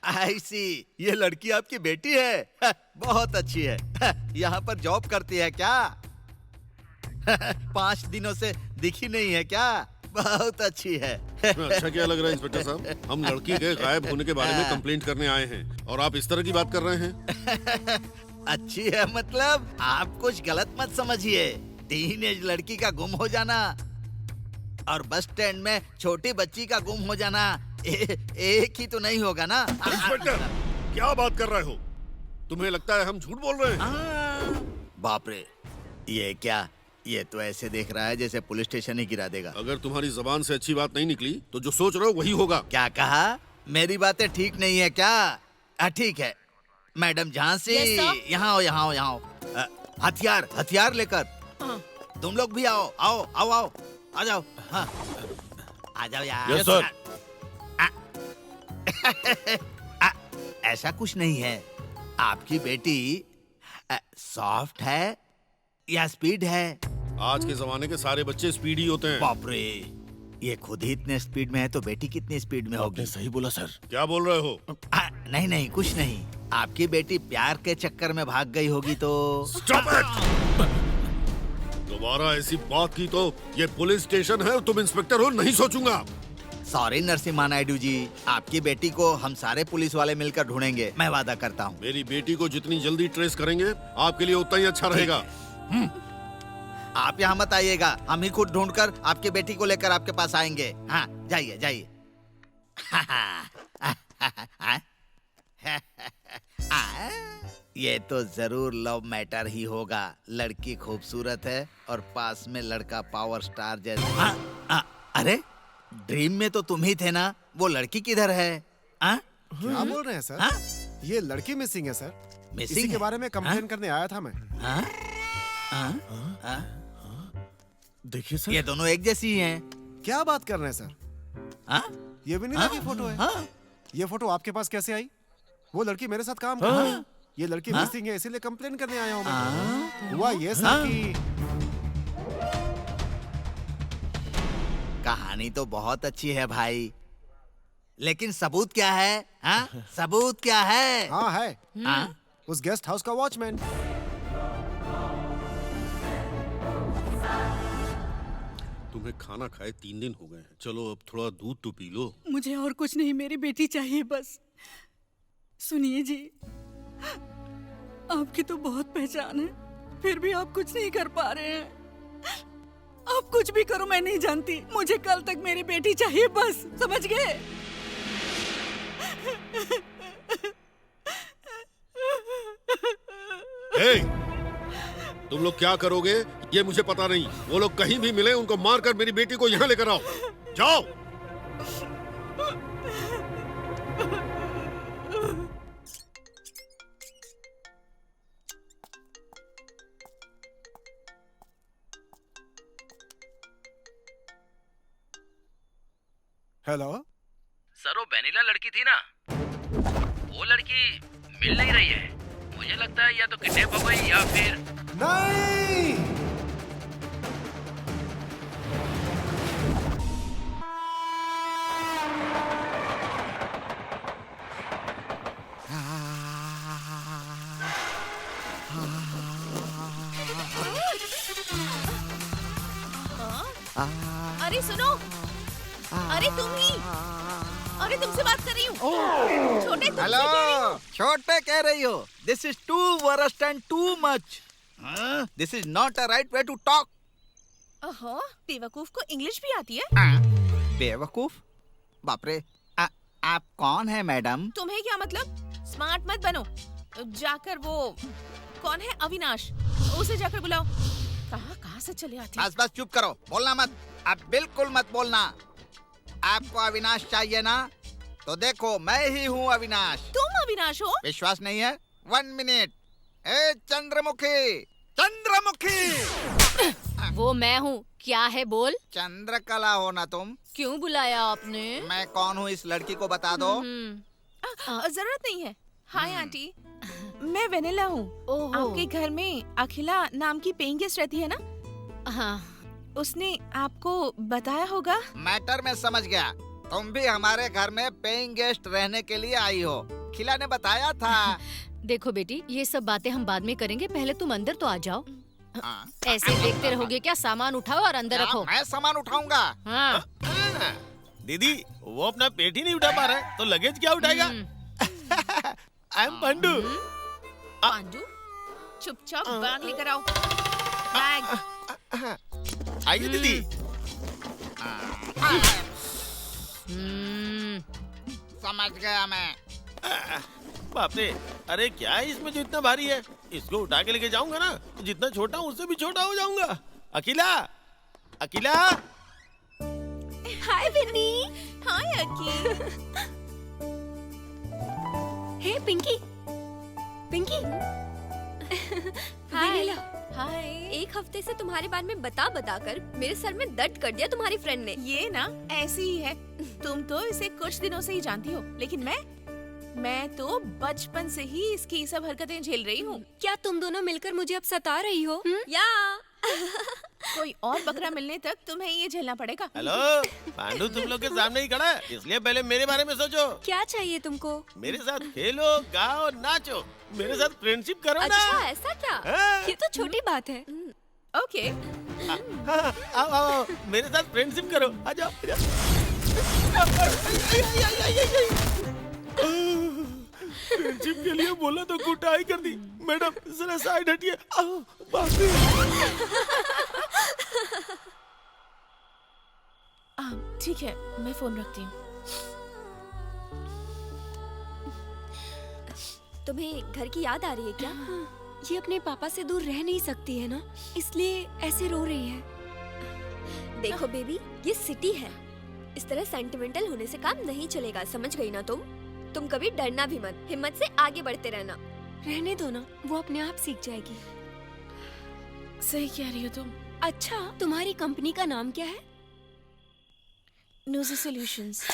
आई सी, ये लड़की आपकी बेटी है। बहुत अच्छी है। यहाँ पर जॉब करती है क्या? 5 दिनों से दिखी नहीं है क्या? बहुत अच्छी है। अच्छा क्या लग रहा है इंस्पेक्टर साहब? हम लड़की के गायब होने के बारे में कंप्लेंट करने आए हैं और आप इस तरह की बात कर रहे हैं। अच्छी है मतलब आप कुछ गलत मत समझिए। टीनेज लड़की का गुम हो जाना और बस स्टैंड में छोटी बच्ची का गुम हो जाना एक ही तो नहीं होगा ना। इंस्पेक्टर, क्या बात कर रहे हो? तुम्हें लगता है हम झूठ बोल रहे हैं? बाप रे, ये क्या? ये तो ऐसे देख रहा है जैसे पुलिस स्टेशन ही गिरा देगा। अगर तुम्हारी जबान से अच्छी बात नहीं निकली तो जो सोच रहे हो वही होगा। क्या कहा? मेरी बातें ठीक नहीं है क्या? ठीक है मैडम झांसी, यहाँ आओ यहाँ आओ यहाँ आओ। हथियार हथियार लेकर तुम लोग भी आओ आओ आओ आओ आ जाओ। हाँ आ जाओ यार। Yes sir. ऐसा कुछ नहीं है। आपकी बेटी सॉफ्ट है या स्पीड है? आज के जमाने के सारे बच्चे स्पीड ही होते हैं। बाप रे, ये खुद ही इतने स्पीड में है तो बेटी कितनी स्पीड में होगी? सही बोला सर। क्या बोल रहे हो? नहीं नहीं कुछ नहीं। आपकी बेटी प्यार के चक्कर में भाग गई होगी तो। Stop it! दोबारा ऐसी बात की तो ये पुलिस स्टेशन है और तुम इंस्पेक्टर हो, नहीं सोचूंगा। सॉरी नरसिम्हा नायडू जी, आपकी बेटी को हम सारे पुलिस वाले मिलकर ढूंढेंगे, मैं वादा करता हूँ। मेरी बेटी को जितनी जल्दी ट्रेस करेंगे आपके लिए उतना ही अच्छा रहेगा। आप यहाँ मत आइएगा, हम ही खुद ढूंढकर आपकी बेटी को लेकर आपके पास आएंगे। हाँ जाइए जाइए। ये तो जरूर लव मैटर ही होगा। लड़की खूबसूरत है और पास में लड़का पावर स्टार जैसा। अरे ड्रीम में तो तुम ही थे ना, वो लड़की किधर है? क्या बोल रहे हैं सर? ये लड़की मिसिंग है सर। मिसिंग इसी है? के बारे में कंप्लेन करने आया था मैं। देखिए सर, ये दोनों एक जैसी ही हैं। क्या बात कर रहे हैं सर? ये विनीता की फोटो है। ये फोटो आपके पास कैसे आई? वो लड़की मेरे साथ काम कर रही है। ये लड़की मिसिंग है, इसीलिए कंप्लेन करने आया हूँ मैं। हुआ ये सर कि कहानी तो बहुत अच्छी है भाई, लेकिन सबूत क्या है? सबूत क्या है? हाँ है, उस गेस्ट हाउस का वॉचमैन। तुम्हें खाना खाए 3 दिन हो गए हैं। चलो अब थोड़ा दूध तो पी लो। मुझे और कुछ नहीं, मेरी बेटी चाहिए बस। सुनिए जी, आपकी तो बहुत पहचान है, फिर भी आप कुछ नहीं कर पा रहे हैं। आप कुछ भी करो, मैं नहीं जानती, मुझे कल तक मेरी बेटी चाहिए बस, समझ गए? hey! तुम लोग क्या करोगे ये मुझे पता नहीं। वो लोग कहीं भी मिले उनको मारकर मेरी बेटी को यहाँ लेकर आओ। जाओ। हेलो सर, वो वेनिला लड़की थी ना, वो लड़की मिल नहीं रही है। मुझे लगता है या तो किडनैप हो गई या फिर नहीं। अरे सुनो, अरे तुम ही, अरे तुमसे बात कर रही हूँ। छोटे तुमसे हेलो, कह रही हूँ। छोटे कह रही हो? This is too worst and too much. This is not a right way to talk. ओहो, बेवकूफ को इंग्लिश भी आती है? बेवकूफ? बाप रे, आप कौन है मैडम? तुम्हें क्या मतलब? स्मार्ट मत बनो। जाकर वो कौन है, अविनाश, उसे जाकर बुलाओ। कहाँ से चले आती? बस बस चुप करो, बोलना मत। आप बिल्कुल मत बोलना। आपको अविनाश चाहिए ना, तो देखो मैं ही हूँ अविनाश। तुम अविनाश हो? विश्वास नहीं है? 1 मिनट। ए चंद्रमुखी, चंद्रमुखी। वो मैं हूँ, क्या है बोल? चंद्रकला हो ना तुम? क्यों बुलाया आपने? मैं कौन हूँ इस लड़की को बता दो। जरूरत नहीं है। हाय आंटी, मैं वेनिला हूँ। आपके घर में अखिला नाम की पेइंग गेस्ट रहती है ना? हाँ। उसने आपको बताया होगा। मैटर में समझ गया। तुम भी हमारे घर में पेइंग गेस्ट रहने के लिए आई हो, खिला ने बताया था। देखो बेटी, ये सब बातें हम बाद में करेंगे, पहले तुम अंदर तो आ जाओ। हाँ। ऐसे ही देखते रहोगे क्या? सामान उठाओ और अंदर क्या रखो। मैं सामान उठाऊंगा? हाँ। दीदी वो अपना पेट ही नहीं उठा पा रहा है तो लगेज क्या उठाएगा? I am Pandu. पांडू, चुपचाप बैग लेकर आओ। बैग। आइए दीदी। समझ गया मैं। बाप रे, अरे क्या है इसमें जो इतना भारी है? इसको उठा के लेके जाऊंगा ना तो जितना छोटा हूँ उससे भी छोटा हो जाऊंगा। अकेला अकेला। हाय विन्नी। हाय अकी। हे पिंकी। पिंकी। हाय। हाय। एक हफ्ते से तुम्हारे बारे में बता कर मेरे सर में दर्द कर दिया तुम्हारी फ्रेंड ने। ये ना ऐसी ही है। तुम तो इसे कुछ दिनों से ही जानती हो, लेकिन मैं तो बचपन से ही इसकी ये सब हरकतें झेल रही हूँ। क्या तुम दोनों मिलकर मुझे अब सता रही हो? या कोई और बकरा मिलने तक तुम्हें ये झेलना पड़ेगा। हेलो पांडू, तुम लोग के सामने ही खड़ा है, इसलिए पहले मेरे बारे में सोचो। क्या चाहिए तुमको? मेरे साथ खेलो, गाओ, नाचो, मेरे साथ फ्रेंडशिप करो ना। अच्छा ऐसा क्या? हाँ। ये तो छोटी बात है। ओके। हाँ, आओ आओ मेरे साथ फ्रेंडशिप करो, आ जाओ। फ्रेंडशिप के लिए बोला तो कुटाई कर दी। मैडम जरा साइड हटिए। बाप रे। ठीक है, मैं फोन रखती हूँ। तुम्हें घर की याद आ रही है क्या? ये अपने पापा से दूर रह नहीं सकती है ना, इसलिए ऐसे रो रही है। देखो बेबी, ये सिटी है, इस तरह सेंटिमेंटल होने से काम नहीं चलेगा, समझ गई ना तुम? तुम कभी डरना भी मत, हिम्मत से आगे बढ़ते रहना। रहने दो ना, वो अपने आप सीख जाएगी। सही कह रही हो तुम। अच्छा, तुम्हारी कंपनी का नाम क्या है? Nuzee solutions.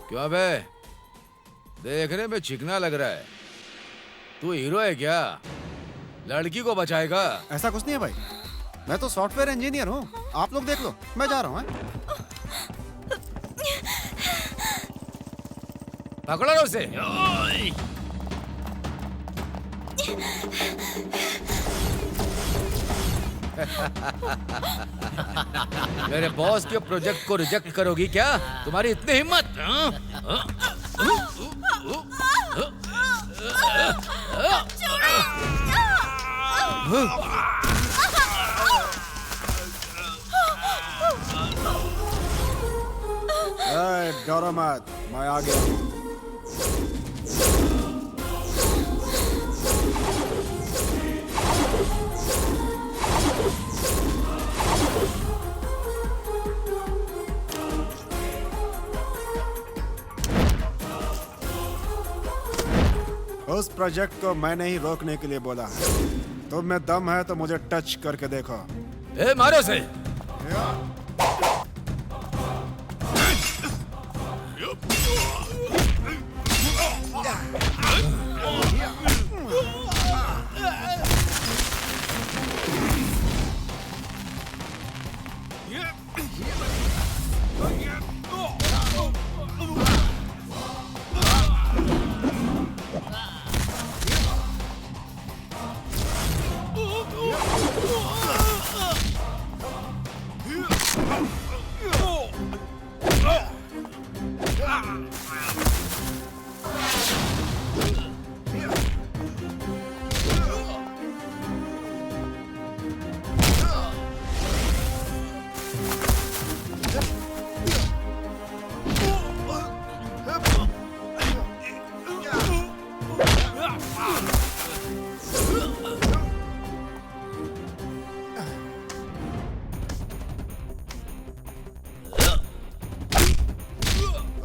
क्यों बे, देखने में चिकना लग रहा है, तू हीरो है क्या? लड़की को बचाएगा? ऐसा कुछ नहीं है भाई, मैं तो सॉफ्टवेयर इंजीनियर हूँ। आप लोग देख लो, मैं जा रहा हूँ। पकड़ो ना उसे। मेरे बॉस के प्रोजेक्ट को रिजेक्ट करोगी क्या? तुम्हारी इतनी हिम्मत? डरो मत, मैं आ गया हूँ। उस प्रोजेक्ट को मैंने ही रोकने के लिए बोला है। तुम में दम है तो मुझे टच करके देखो। ए, मारो से।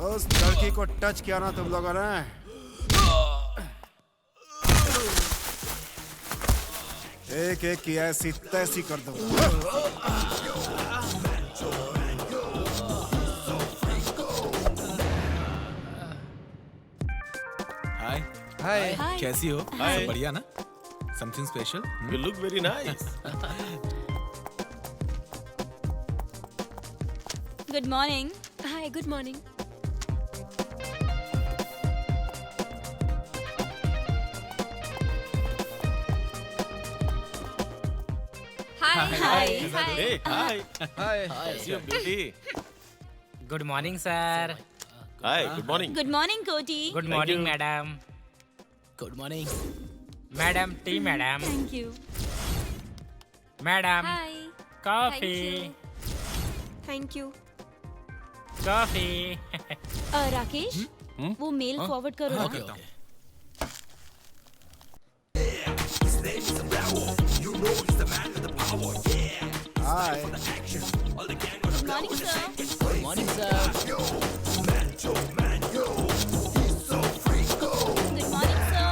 उस लड़की को टच किया ना तुम लोगों ने, एक एक की ऐसी तैसी कर दूंगा। हाय हाय। कैसी हो? हाय। सब बढ़िया ना? Something special? You look very nice. Good morning. Hi, good morning. Hi hi Hey, hi. Hi कैसी हो beauty? Good morning sir. Hi, good morning. Good morning Koti. Good morning madam. Good morning. Madam tea madam. Thank you. Madam hi. Coffee thank you. Coffee. Rakesh, वो mail forward करो ना। Okay. Hi. Good morning sir. Morning sir. Good morning sir.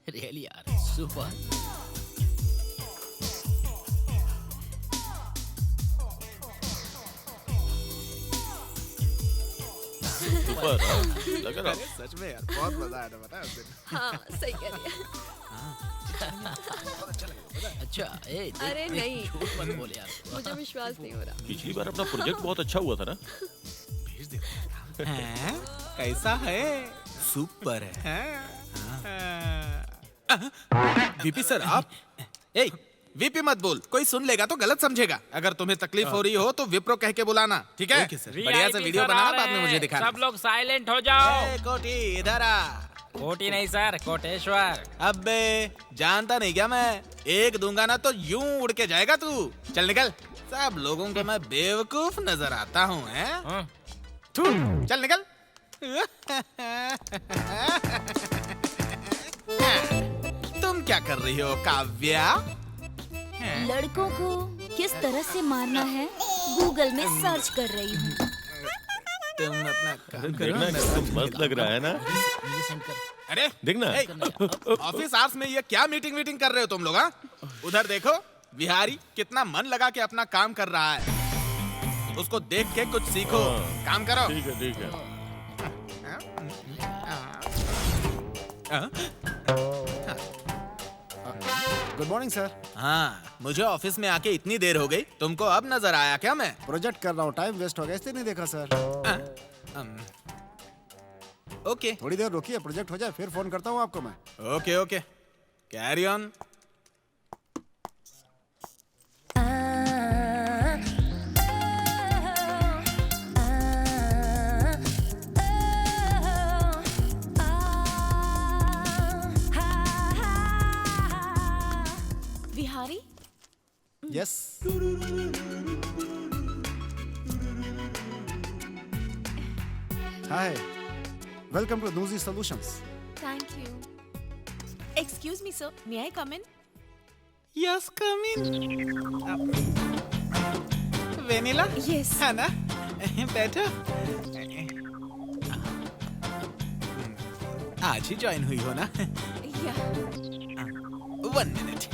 Really यार super. Super. लग रहा है। सच में यार बहुत मजा आया था, पता है उस दिन। हाँ, सही कह रही है। अच्छा अरे नहीं, झूठ मत बोल यार। मुझे विश्वास नहीं हो रहा। पिछली बार अपना प्रोजेक्ट बहुत अच्छा हुआ था ना? हैं? कैसा है? सुपर है। वीपी सर आप? ए, वीपी मत बोल, कोई सुन लेगा तो गलत समझेगा। अगर तुम्हें तकलीफ हो रही हो तो विप्रो कह के बुलाना, ठीक है? बढ़िया से वीडियो बनाना, बाद में मुझे दिखाना। सब लोग साइलेंट हो जाओ। ए, कोटी इधर आ। कोटी नहीं सर, कोटेश्वर। अबे जानता नहीं क्या मैं? एक दूंगा ना तो यूं उड़ के जाएगा तू। चल निकल। सब लोगों को मैं बेवकूफ नजर आता हूँ, हैं? हाँ। थू, चल निकल। तुम क्या कर रही हो काव्या? लड़कों को किस तरह से मारना है गूगल में सर्च कर रही हूँ। तुम अपना काम करो। देखना एकदम मस्त लग रहा है ना? अरे देखना। ए, ऑफिस आवर्स में ये क्या मीटिंग कर रहे हो तुम लोग? हाँ, उधर देखो, बिहारी कितना मन लगा के अपना काम कर रहा है। उसको देख के कुछ सीखो। हाँ। काम करो। ठीक है, ठीक है। Good morning sir. हाँ, मुझे ऑफिस में आके इतनी देर हो गई, तुमको अब नजर आया क्या मैं? प्रोजेक्ट कर रहा हूँ, टाइम वेस्ट हो गया इसलिए नहीं देखा सर। ओके थोड़ी देर रुकिए, प्रोजेक्ट हो जाए फिर फोन करता हूँ आपको मैं। Okay okay, carry on. Bihari, yes. Hi, welcome to नूजी solutions. Thank you. Excuse me sir, may I come in? Yes, come in. Vanilla? Yes. है ना? बैठो। आज ही ज्वाइन हुई हो ना? या 1 मिनट।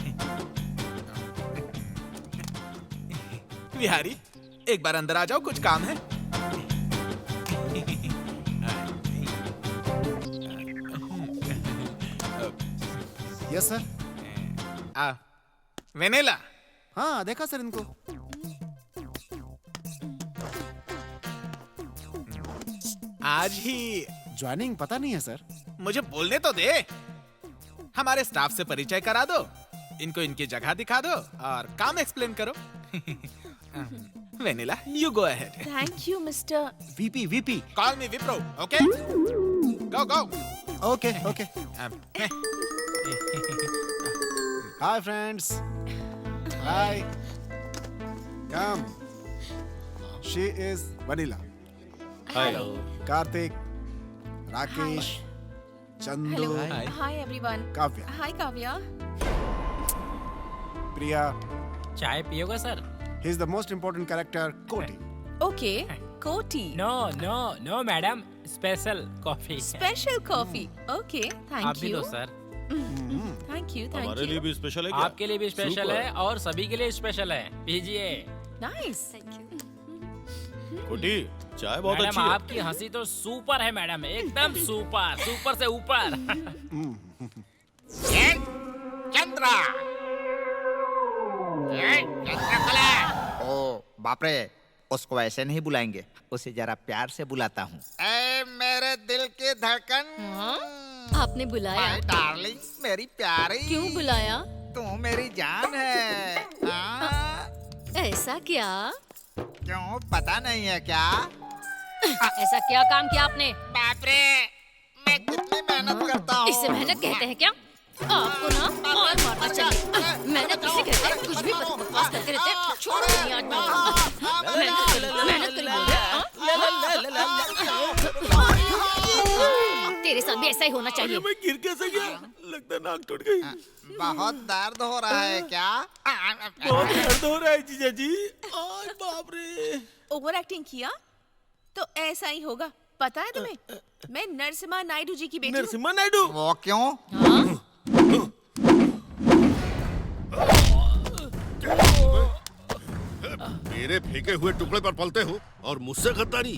बिहारी, एक बार अंदर आ जाओ, कुछ काम है। Yes sir. आ, वेनिला। हाँ, देखा सर इनको। आज ही ज्वाइनिंग पता नहीं है सर। मुझे बोलने तो दे। हमारे स्टाफ से परिचय करा दो, इनको इनकी जगह दिखा दो और काम एक्सप्लेन करो। Vennela, you go ahead. Thank you mister. VP call me Wipro, okay? Go go. Okay okay. Hi friends. Hi. Come. She is Vennela. Karthik, Rakesh, Chandu, hi everyone. Kavya, hi Kavya. Priya. चाय पियोगा sir? He is the most important character, Koti. Okay, Koti. No no no madam, special coffee. Special coffee. Okay, आप thank भी you. दो sir. Thank you, हमारे thank लिए you. भी special है क्या? आपके लिए भी स्पेशल Super. है और सभी के लिए स्पेशल है, पीजिए। नाइस। कोटी, चाय बहुत मैडम अच्छी है। आपकी हंसी तो सुपर है मैडम, एकदम सुपर, सुपर से ऊपर। चंद्रा। ओ बाप रे, उसको ऐसे नहीं बुलाएंगे, उसे जरा प्यार से बुलाता हूँ। ऐ मेरे दिल की धड़कन। आपने बुलाया? माय डार्लिंग, मेरी प्यारी। क्यों बुलाया? तू मेरी जान है। ऐसा क्या? क्यों, पता नहीं है क्या? ऐसा क्या काम किया आपने? बाप रे, मैं कितनी मेहनत करता हूँ। इससे मेहनत कहते हैं क्या? आपको ना और मारना चाहिए। मेहनत किसे कहते हैं? कुछ भी बकवास करते रहते हैं। छोड़ो नहीं आज मेहनत करी बोल रहे। तेरे साथ भी ऐसा ही होना चाहिए। मैं गिर कैसे गया? लगता है नाक टूट गई। बहुत दर्द हो रहा है क्या? बहुत दर्द हो रहा है जीजा जी। आय बाप रे। ओवर एक्टिंग किया तो ऐसा ही होगा। पता है तुम्हें, मैं नरसिम्हा नायडू जी की बेटी हूँ। नरसिम्हा नायडू? वो क्यों? मेरे फेंके हुए टुकड़े पर पलते हो और मुझसे गद्दारी।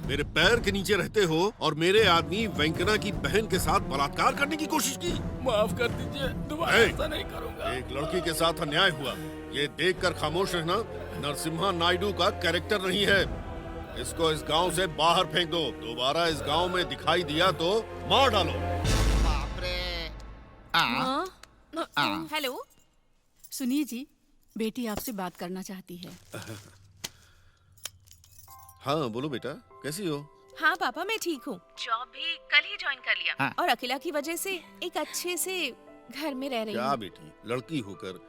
मेरे पैर के नीचे रहते हो और मेरे आदमी वेंकना की बहन के साथ बलात्कार करने की कोशिश की। माफ कर दीजिए, दोबारा ऐसा नहीं करूंगा। एक लड़की के साथ अन्याय हुआ, ये देखकर खामोश रहना नरसिम्हा नायडू का कैरेक्टर नहीं है। इसको इस गांव से बाहर फेंक दो। दोबारा इस गांव में दिखाई दिया तो मार डालो। बाप रे। हेलो, सुनिए जी, बेटी आपसे बात करना चाहती है। हाँ बोलो बेटा, कैसी हो? हाँ पापा, मैं ठीक हूँ। जॉब भी कल ही ज्वाइन कर लिया। हाँ। और अकेला की वजह से एक अच्छे से घर में रह रही क्या हूँ। बेटी, लड़की होकर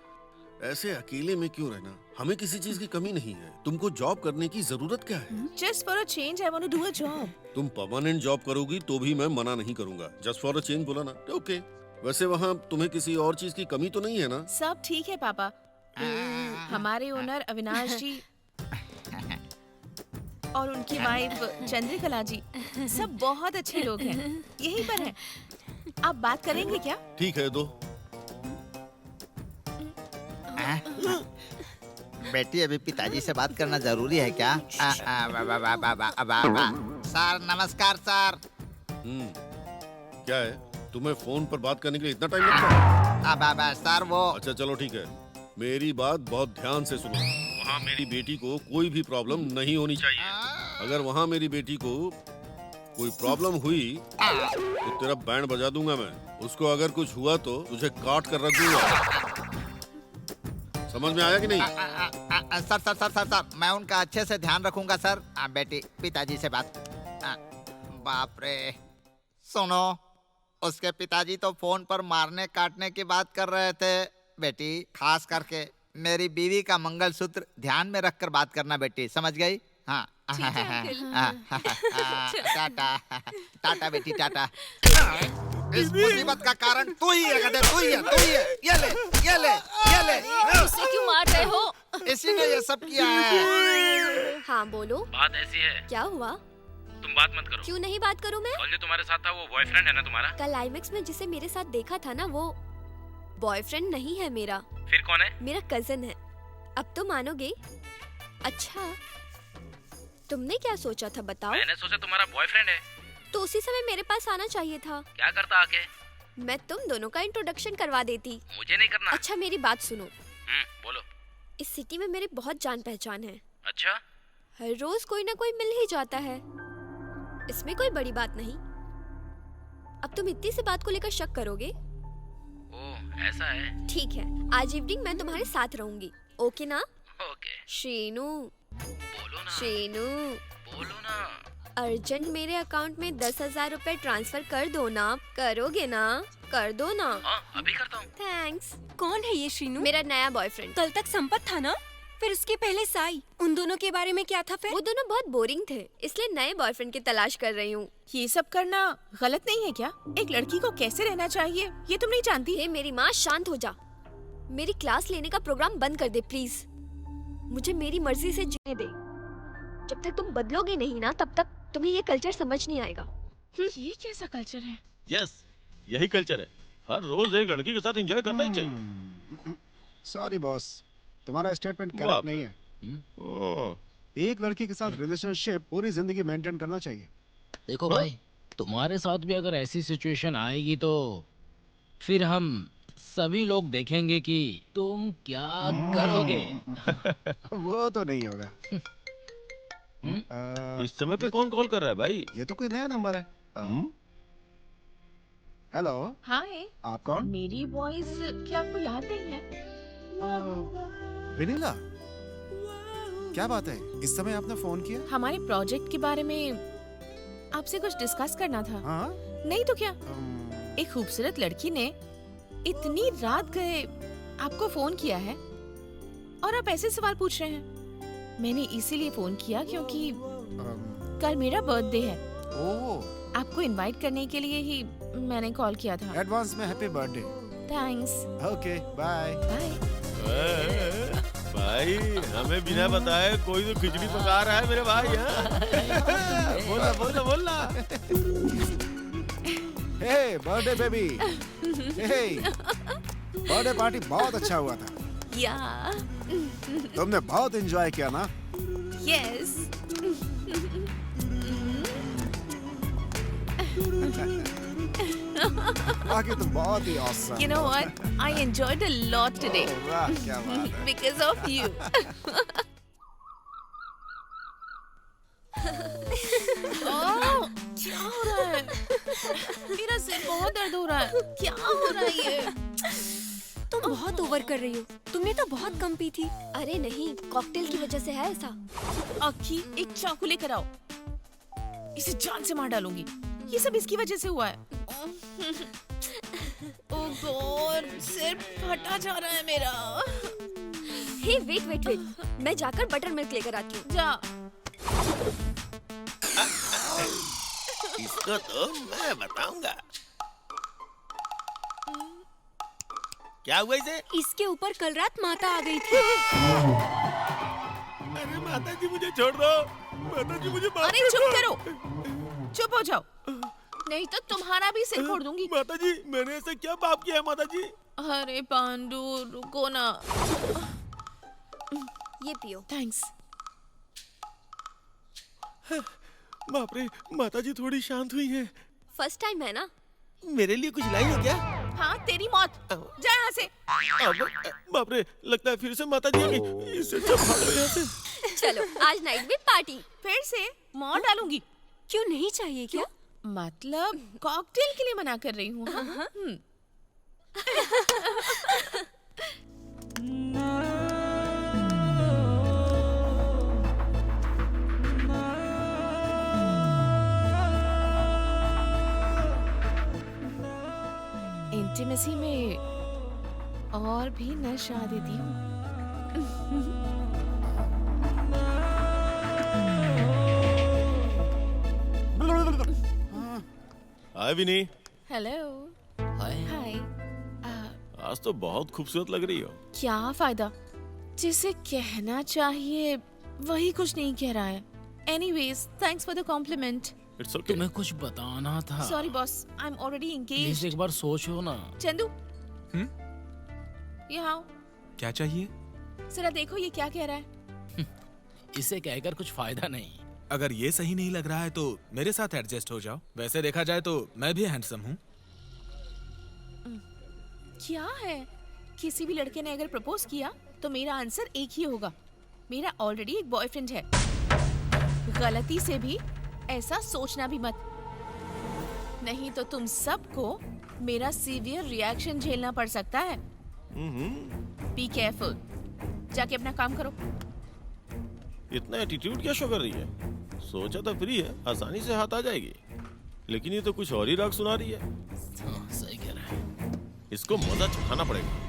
ऐसे अकेले में क्यों रहना? हमें किसी चीज की कमी नहीं है। तुमको जॉब करने की जरूरत क्या है? Just for a change I want to do a job. तुम परमानेंट जॉब करोगी तो भी मैं मना नहीं करूंगा। जस्ट फॉर अ चेंज बोला ना, ओके। वैसे वहाँ तुम्हें किसी और चीज की कमी तो नहीं है ना? सब ठीक है पापा। हमारे ओनर अविनाश जी और उनकी वाइफ चंद्रकला जी सब बहुत अच्छे लोग हैं। यहीं पर हैं। आप बात करेंगे क्या? ठीक है, दो। बेटी, अभी पिताजी से बात करना जरूरी है क्या? सर नमस्कार सर। क्या है, तुम्हें फोन पर बात करने के लिए इतना टाइम लगता है? सर वो। अच्छा चलो ठीक है, मेरी बात बहुत ध्यान से सुनो। वहाँ मेरी बेटी को कोई भी प्रॉब्लम नहीं होनी चाहिए। अगर वहाँ मेरी बेटी को कोई प्रॉब्लम हुई तो तेरा बैंड बजा दूंगा मैं। उसको अगर कुछ हुआ तो तुझे काट कर रख दूंगा। समझ में आया कि नहीं? Sir sir sir sir sir, मैं उनका अच्छे से ध्यान रखूंगा सर। बेटी, पिताजी से बात। बाप रे, सुनो, उसके पिताजी तो फोन पर मारने काटने की बात कर रहे थे। बेटी, खास करके मेरी बीवी का मंगलसूत्र ध्यान में रखकर बात करना बेटी, समझ गई? हाँ। टाटा टाटा बेटी, टाटा। इस मुसीबत का कारण तू ही है गधे, तू ही है, तू ही है। ये ले, ये ले, ये ले। उसे क्यों मार रहे हो? इसी ने ये सब किया है। हाँ बोलो। बात ऐसी है, क्या हुआ? तुम बात मत करो। क्यों नहीं बात करूं मैं? कल जो तुम्हारे साथ था वो बॉयफ्रेंड है ना तुम्हारा? कल आईमैक्स में जिसे मेरे साथ देखा था ना, वो बॉयफ्रेंड नहीं है मेरा। फिर कौन है? मेरा कजन है। अब तो मानोगे? अच्छा, तुमने क्या सोचा था बताओ? मैंने सोचा तुम्हारा बॉयफ्रेंड है। तो उसी समय मेरे पास आना चाहिए था। क्या करता आके? मैं तुम दोनों का इंट्रोडक्शन करवा देती। मुझे नहीं करना। अच्छा मेरी बात सुनो। बोलो। इस सिटी में मेरी बहुत जान पहचान है। अच्छा? हर रोज कोई ना कोई मिल ही जाता है, इसमें कोई बड़ी बात नहीं। अब तुम इतनी सी बात को लेकर शक करोगे? ओह, ऐसा है? ठीक है, आज इवनिंग मैं तुम्हारे साथ रहूंगी, ओके ना? ओके। शीनू, बोलो ना। शीनू, बोलो ना। अर्जेंट मेरे अकाउंट में 10,000 रुपए ट्रांसफर कर दो ना। करोगे ना? कर दो ना। हाँ, अभी करता हूँ। थैंक्स। कौन है ये शीनू? मेरा नया बॉयफ्रेंड। कल तक संपत था ना? फिर उसके पहले साई, उन दोनों के बारे में क्या था फिर? वो दोनों बहुत बोरिंग थे, इसलिए नए बॉयफ्रेंड की तलाश कर रही हूँ। ये सब करना गलत नहीं है क्या? एक लड़की को कैसे रहना चाहिए ये तुम नहीं जानती? हे मेरी माँ, शांत हो जा। मेरी क्लास लेने का प्रोग्राम बंद कर दे प्लीज। मुझे मेरी मर्जी से जीने दे। जब तक तुम बदलोगे नहीं ना, तब तक तुम्हें ये कल्चर समझ नहीं आएगा। ये कैसा कल्चर है? यस, यही कल्चर है। हर रोज एक लड़की के साथ एंजॉय करना ही चाहिए। सॉरी बॉस, तुम्हारा स्टेटमेंट करेक्ट नहीं है। एक लड़की के साथ रिलेशनशिप पूरी जिंदगी मेंटेन करना चाहिए। देखो भाई, तुम्हारे साथ भी अगर ऐसी सिचुएशन आएगी तो फिर हम सभी लोग देखेंगे कि तुम क्या करोगे। वो तो नहीं होगा। इस समय पे कौन कॉल कर रहा है भाई? ये तो कोई नया नंबर है। हेलो। हाय। आप कौन? मेरी वॉइस क्या आपको याद नहीं है? विनीला, क्या बात है? इस समय आपने फोन किया? हमारे प्रोजेक्ट के बारे में आपसे कुछ डिस्कस करना था। हाँ? नहीं तो क्या? एक खूबसूरत लड़की ने इतनी रात गए आपको फोन किया है और आप ऐसे सवाल पूछ रहे हैं। मैंने इसीलिए फोन किया क्योंकि कल मेरा बर्थडे है। आपको इनवाइट करने के लिए ही मैंने कॉल किया था। एडवांस में happy birthday. Thanks. Okay, bye. भाई, हमें बिना बताए कोई तो खिचड़ी पका रहा है मेरे भाई। बोलना बोलना बोलना। हे बर्थडे बेबी। हे, बर्थडे पार्टी बहुत अच्छा हुआ था। या तुमने बहुत एंजॉय किया ना? यस। बाकी तुम बहुत ही awesome। You know what? I enjoyed a lot today. वाह, क्या बात है। Because of you. ओह, क्या हो रहा है? मेरा सिर बहुत दर्द हो रहा है। क्या हो रहा है ये? तुम बहुत ओवर कर रही हो। तुमने तो बहुत कम पी थी। अरे नहीं, कॉकटेल की वजह से है ऐसा। अक्की, एक चाकू लेकर आओ। इसे जान से मार डालूंगी। ये सब इसकी वजह से हुआ है। ओह गॉड, सिर फटा जा रहा है मेरा। हे वेट वेट वेट, मैं जाकर बटर मिल्क लेकर आती हूँ। जा। इसको तो मैं बताऊंगा। क्या हुआ इसे? इसके ऊपर कल रात माता आ गई थी। अरे माता जी मुझे छोड़ दो। माता जी मुझे माफ अरे चुप करो, चुप हो जाओ, नहीं तो तुम्हारा भी सिर फोड़ दूंगी। माता जी, मैंने ऐसा क्या पाप किया है माता जी? अरे पांडु, रुको ना। ये पियो। थैंक्स। बाप रे, माता जी थोड़ी शांत हुई हैं। फर्स्ट टाइम है ना? मेरे लिए कुछ लाई हो क्या? हाँ, तेरी मौत। जा यहाँ से। बाप रे, लगता है फिर से माता जी आ गई। इससे अच्छा भागो यहाँ से। चलो, आज नाइट में पार्टी। फिर से मौत डालूंगी। क्यों नहीं चाहिए क्या? मतलब कॉकटेल के लिए मना कर रही हूँ। इंटीमेसी में और भी नशा देती हूँ। हाय विनी। हेलो। हाय। आज तो बहुत खूबसूरत लग रही हो। क्या फायदा, जिसे कहना चाहिए वही कुछ नहीं कह रहा है। Anyways, thanks for the compliment. It's okay. तुम्हें कुछ बताना था। Sorry boss, I am already engaged. Please एक बार सोचो ना। चंदू, यहाँ क्या चाहिए? जरा देखो ये क्या कह रहा है। इसे कहकर कुछ फायदा नहीं। अगर ये सही नहीं लग रहा है तो मेरे साथ एडजस्ट हो जाओ। वैसे देखा जाए तो मैं भी हैंडसम हूँ। क्या है, किसी भी लड़के ने अगर प्रपोज किया तो मेरा आंसर एक ही होगा। मेरा ऑलरेडी एक बॉयफ्रेंड है। गलती से भी ऐसा सोचना भी मत, नहीं तो तुम सबको मेरा सीवियर रिएक्शन झेलना पड़ सकता है। Be careful. जाके अपना काम करो। इतना एटीट्यूड क्या शो कर रही है? सोचा था फ्री है, आसानी से हाथ आ जाएगी, लेकिन ये तो कुछ और ही राग सुना रही है। सही कह रहा है। इसको मजा चखाना पड़ेगा।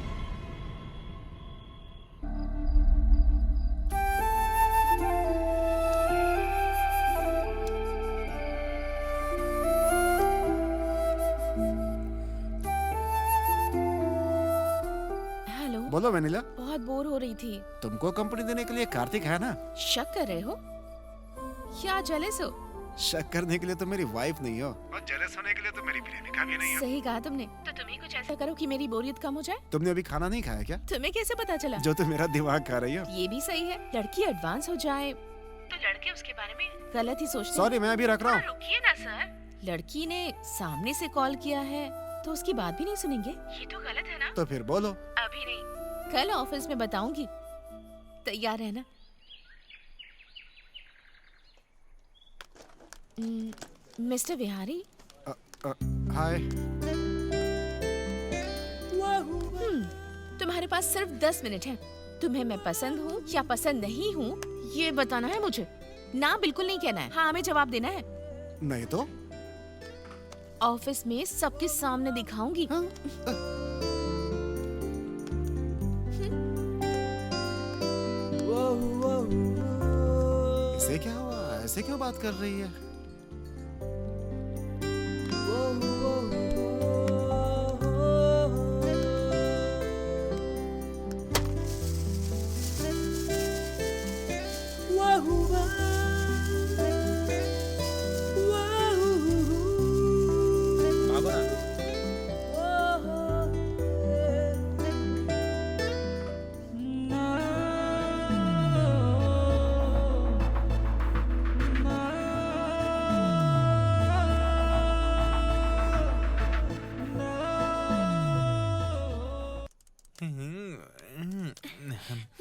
बोलो वेनिला। बहुत बोर हो रही थी। तुमको कंपनी देने के लिए कार्तिक है ना। शक कर रहे हो? क्या जेलस हो? शक करने के लिए तो मेरी वाइफ नहीं हो, और जेलस होने के लिए तो मेरी प्रेमिका भी नहीं हो। सही कहा तुमने। तो तुम ही कुछ ऐसा करो कि मेरी बोरियत कम हो जाए। तुमने अभी खाना नहीं खाया क्या? तुम्हें कैसे पता चला? जो तुम मेरा दिमाग खा रही हो। ये भी सही है, लड़की एडवांस हो जाए तो लड़के उसके बारे में गलत ही सोचते हैं। सॉरी, मैं अभी रख रहा हूँ। रुकिए ना सर। लड़की ने सामने से कॉल किया है तो उसकी बात भी नहीं सुनेंगे? ये तो गलत है ना। तो फिर बोलो। अभी नहीं, कल ऑफिस में बताऊंगी। तैयार रहना। मिस्टर बिहारी। हाय। तुम्हारे पास सिर्फ 10 मिनट हैं। तुम्हें मैं पसंद हूँ या पसंद नहीं हूँ ये बताना है मुझे। ना बिल्कुल नहीं कहना है, हाँ में जवाब देना है। नहीं तो ऑफिस में सबके सामने दिखाऊंगी। इसे क्या हुआ? ऐसे क्यों बात कर रही है?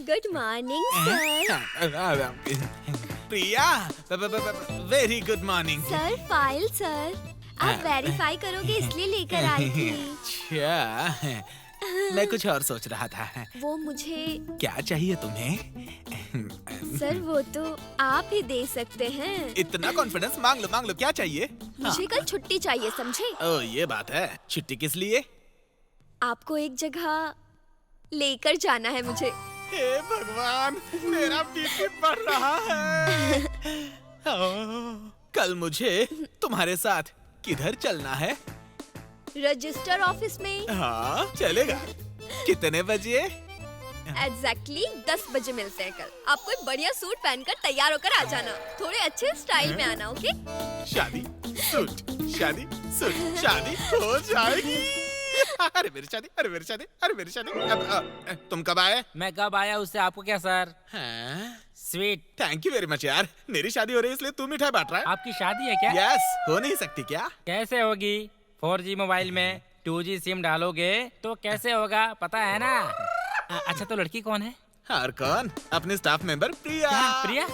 Good morning sir. Priya, very good morning. Sir file sir, आप वेरीफाई करोगे इसलिए लेकर आई थी। अच्छा, मैं कुछ और सोच रहा था। वो मुझे क्या चाहिए तुम्हें? सर वो तो आप ही दे सकते हैं। इतना कॉन्फिडेंस? मांग लो, क्या चाहिए? मुझे कल छुट्टी चाहिए, समझे? ओह ये बात है। छुट्टी किस लिए? आपको एक जगह लेकर जाना है मुझे। हे भगवान, मेरा बीपी बढ़ रहा है। कल मुझे तुम्हारे साथ किधर चलना है? रजिस्टर ऑफिस में। हाँ चलेगा। कितने बजे? एग्जैक्टली 10 बजे मिलते हैं कल। आप कोई बढ़िया सूट पहनकर तैयार होकर आ जाना। थोड़े अच्छे स्टाइल में आना, ओके? शादी सूट, शादी सूट, शादी हो जाएगी। अरे मेरी शादी, अरे मेरी शादी, अरे मेरी शादी। तुम कब आए? मैं कब आया उससे आपको क्या sir? Sweet. Thank you very much यार। मेरी शादी हो रही है इसलिए तू मिठाई बांट रहा है। आपकी शादी है क्या? यस, हो नहीं सकती क्या? कैसे होगी? 4G मोबाइल में 2G सिम डालोगे तो कैसे होगा, पता है ना? अच्छा तो लड़की कौन है? और कौन? अपने स्टाफ मेंबर प्रिया। प्रिया?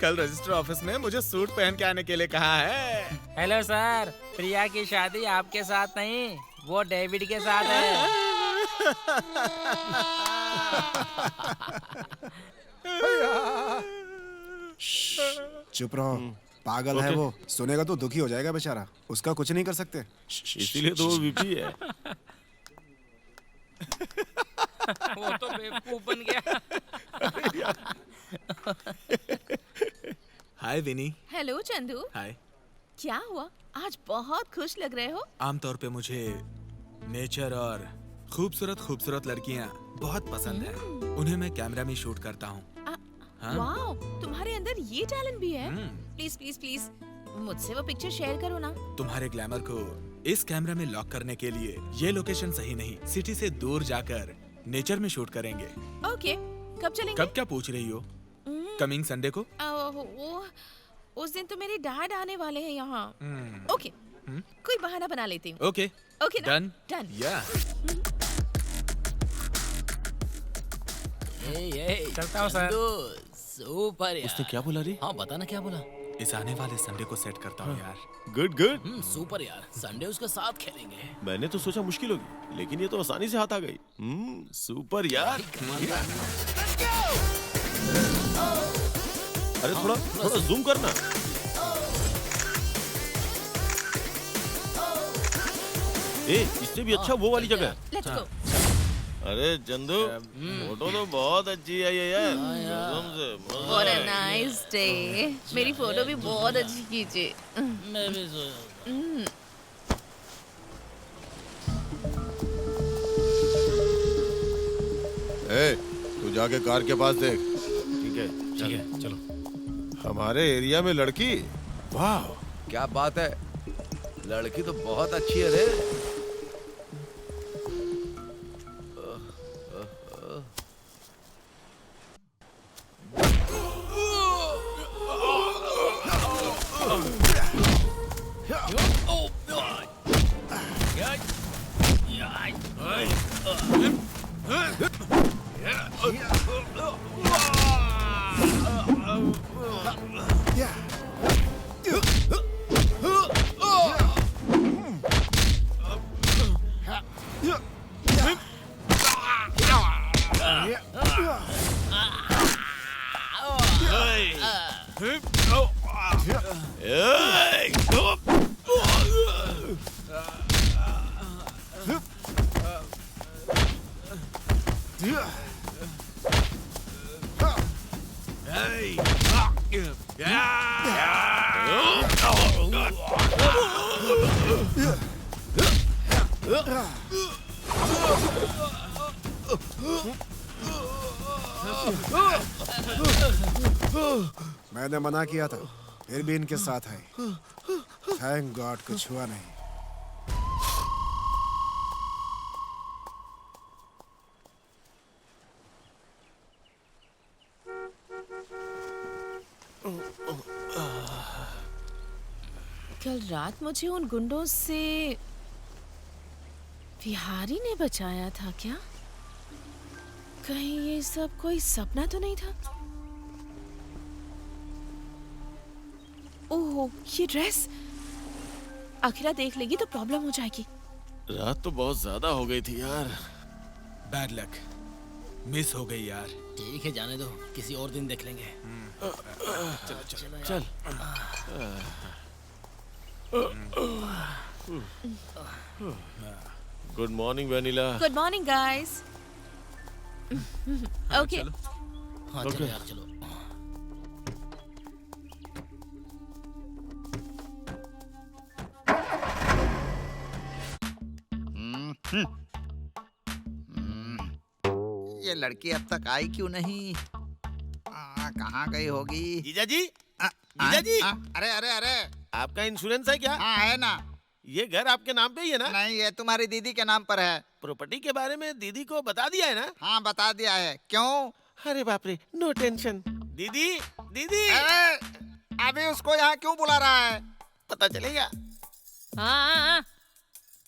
कल रजिस्टर ऑफिस में मुझे सूट पहन के आने के लिए कहा है। हेलो सर, प्रिया की शादी आपके साथ नहीं, वो डेविड के साथ है। चुप रहो, पागल है वो। सुनेगा तो दुखी हो जाएगा बेचारा। उसका कुछ नहीं कर सकते। इसीलिए तो वो वीपी है। वो तो बेवकूफ बन गया। हाय विनी। हेलो चंदू। हाय। क्या हुआ? आज बहुत खुश लग रहे हो। आमतौर पे मुझे नेचर और खूबसूरत खूबसूरत लड़कियां बहुत पसंद है। उन्हें मैं कैमरा में शूट करता हूँ। हाँ? वाओ, तुम्हारे अंदर ये टैलेंट भी है। प्लीज प्लीज प्लीज मुझसे वो पिक्चर शेयर करो ना। तुम्हारे ग्लैमर को इस कैमरा में लॉक करने के लिए ये लोकेशन सही नहीं। सिटी से दूर जाकर नेचर में शूट करेंगे। ओके, कब चलेंगे? कब क्या पूछ रही हो? कमिंग संडे को? वो उस दिन तो मेरे डैड आने वाले हैं यहाँ। ओके, कोई बहाना बना लेती हूँ। ओके ओके ना? Done done. या चलता हूँ सर। सुपर यार। उसने क्या बोला रे? हाँ बता ना क्या बोला। इस आने वाले संडे को सेट करता हूँ यार। Good good. सुपर यार, संडे उसके साथ खेलेंगे। मैंने तो सोचा मुश्किल होगी, लेकिन ये तो आसानी से हाथ आ गई। सुपर यार। अरे थोड़ा जूम करना। इससे भी अच्छा वो वाली जगह। Let's go. अरे चंदू, फोटो तो बहुत अच्छी है ये यार। कसम से मजा What a है। nice day। मेरी फोटो भी बहुत अच्छी खींचे। मैं भी सोया। ए, तू जाके कार के पास देख। ठीक है चलो। हमारे एरिया में लड़की, वाह क्या बात है, लड़की तो बहुत अच्छी है रे। मैंने मना किया था, फिर भी इनके साथ है। थैंक गॉड कुछ हुआ नहीं। कल रात मुझे उन गुंडों से विहारी ने बचाया था क्या? कहीं ये सब कोई सपना तो नहीं था? ओह, ये ड्रेस अखिला देख लेगी तो प्रॉब्लम हो जाएगी। रात तो बहुत ज्यादा हो गई थी यार। बैड लक, मिस हो गई यार। ठीक है जाने दो, किसी और दिन देख लेंगे। चल। Good morning vanilla. Good morning guys. Okay. हाँ चलो यार चलो। ये लड़की अब तक आई क्यों नहीं? कहाँ गई होगी? जीजा जी, जीजा जी। अरे अरे अरे, आपका इंश्योरेंस है क्या? हाँ है ना। ये घर आपके नाम पे ही है ना? नहीं, ये तुम्हारी दीदी के नाम पर है। प्रॉपर्टी के बारे में दीदी को बता दिया है ना? हाँ बता दिया है। क्यों? अरे बाप रे, नो टेंशन। दीदी, दीदी। अभी उसको यहाँ क्यों बुला रहा है? पता चलेगा। हाँ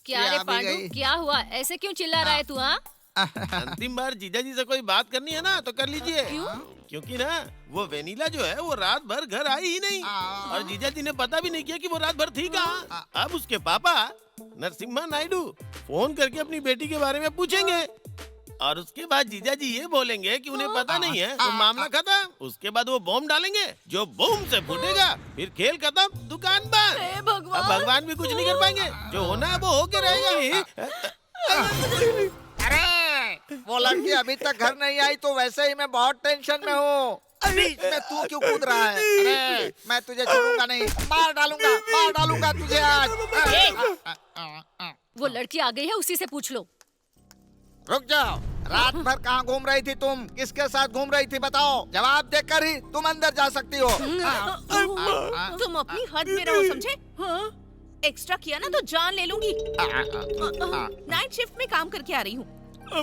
क्या रे पांडु, क्या हुआ? ऐसे क्यों चिल्ला रहा है तू? हाँ अंतिम बार जीजा जी से कोई बात करनी है ना तो कर लीजिए। क्यों? क्योंकि ना वो वेनिला जो है वो रात भर घर आई ही नहीं और जीजा जी ने पता भी नहीं किया कि वो रात भर थी कहाँ। अब उसके पापा नरसिम्हा नायडू फोन करके अपनी बेटी के बारे में पूछेंगे और उसके बाद जीजा जी ये बोलेंगे कि उन्हें पता नहीं है, तो मामला खत्म। उसके बाद वो बॉम्ब डालेंगे, जो बूम से फूटेगा, फिर खेल खत्म, दुकान बंद। अब भगवान भी कुछ नहीं कर पाएंगे, जो होना है वो होके रहेगा। अरे वो लड़की अभी तक घर नहीं आई तो वैसे ही मैं बहुत टेंशन में हूँ। बीच में तू क्यों कूद रहा है? अरे मैं तुझे छोड़ूंगा नहीं, मार डालूंगा तुझे आज। वो लड़की आ गई है, उसी से पूछ लो। रुक जाओ, रात भर कहाँ घूम रही थी तुम? किसके साथ घूम रही थी बताओ? जवाब देकर ही तुम अंदर जा सकती हो। तुम अपनी हद में रहो, समझे? एक्स्ट्रा किया ना तो जान ले लूंगी। नाइट शिफ्ट में काम करके आ रही हूँ,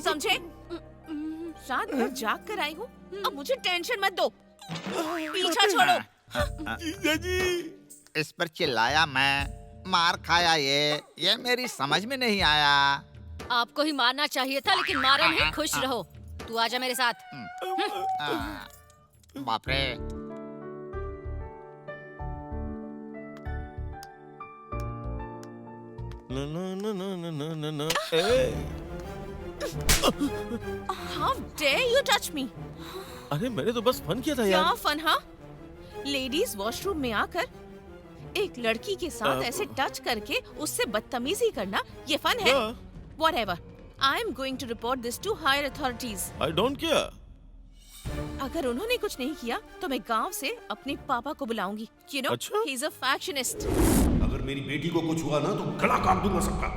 समझे? रात भर जाग कर आई हूँ, अब मुझे टेंशन मत दो, पीछा छोड़ो। जीजा जी, इस पर चिल्लाया मैं, मार खाया ये मेरी समझ में नहीं आया। आपको ही मारना चाहिए था, लेकिन मारा नहीं। खुश रहो, तू आजा मेरे साथ। बाप रे, How dare you touch me? अरे मैंने तो बस फन किया था यार। क्या फन? हाँ, लेडीज वॉशरूम में आकर एक लड़की के साथ ऐसे टच करके उससे बदतमीजी करना, ये फन है? Whatever. I am going to report this to higher authorities. I don't care. अगर उन्होंने कुछ नहीं किया तो मैं गांव से अपने पापा को बुलाऊंगी। You know, he's a factionist. अगर मेरी बेटी को कुछ हुआ ना तो गला काट दूंगा सबका।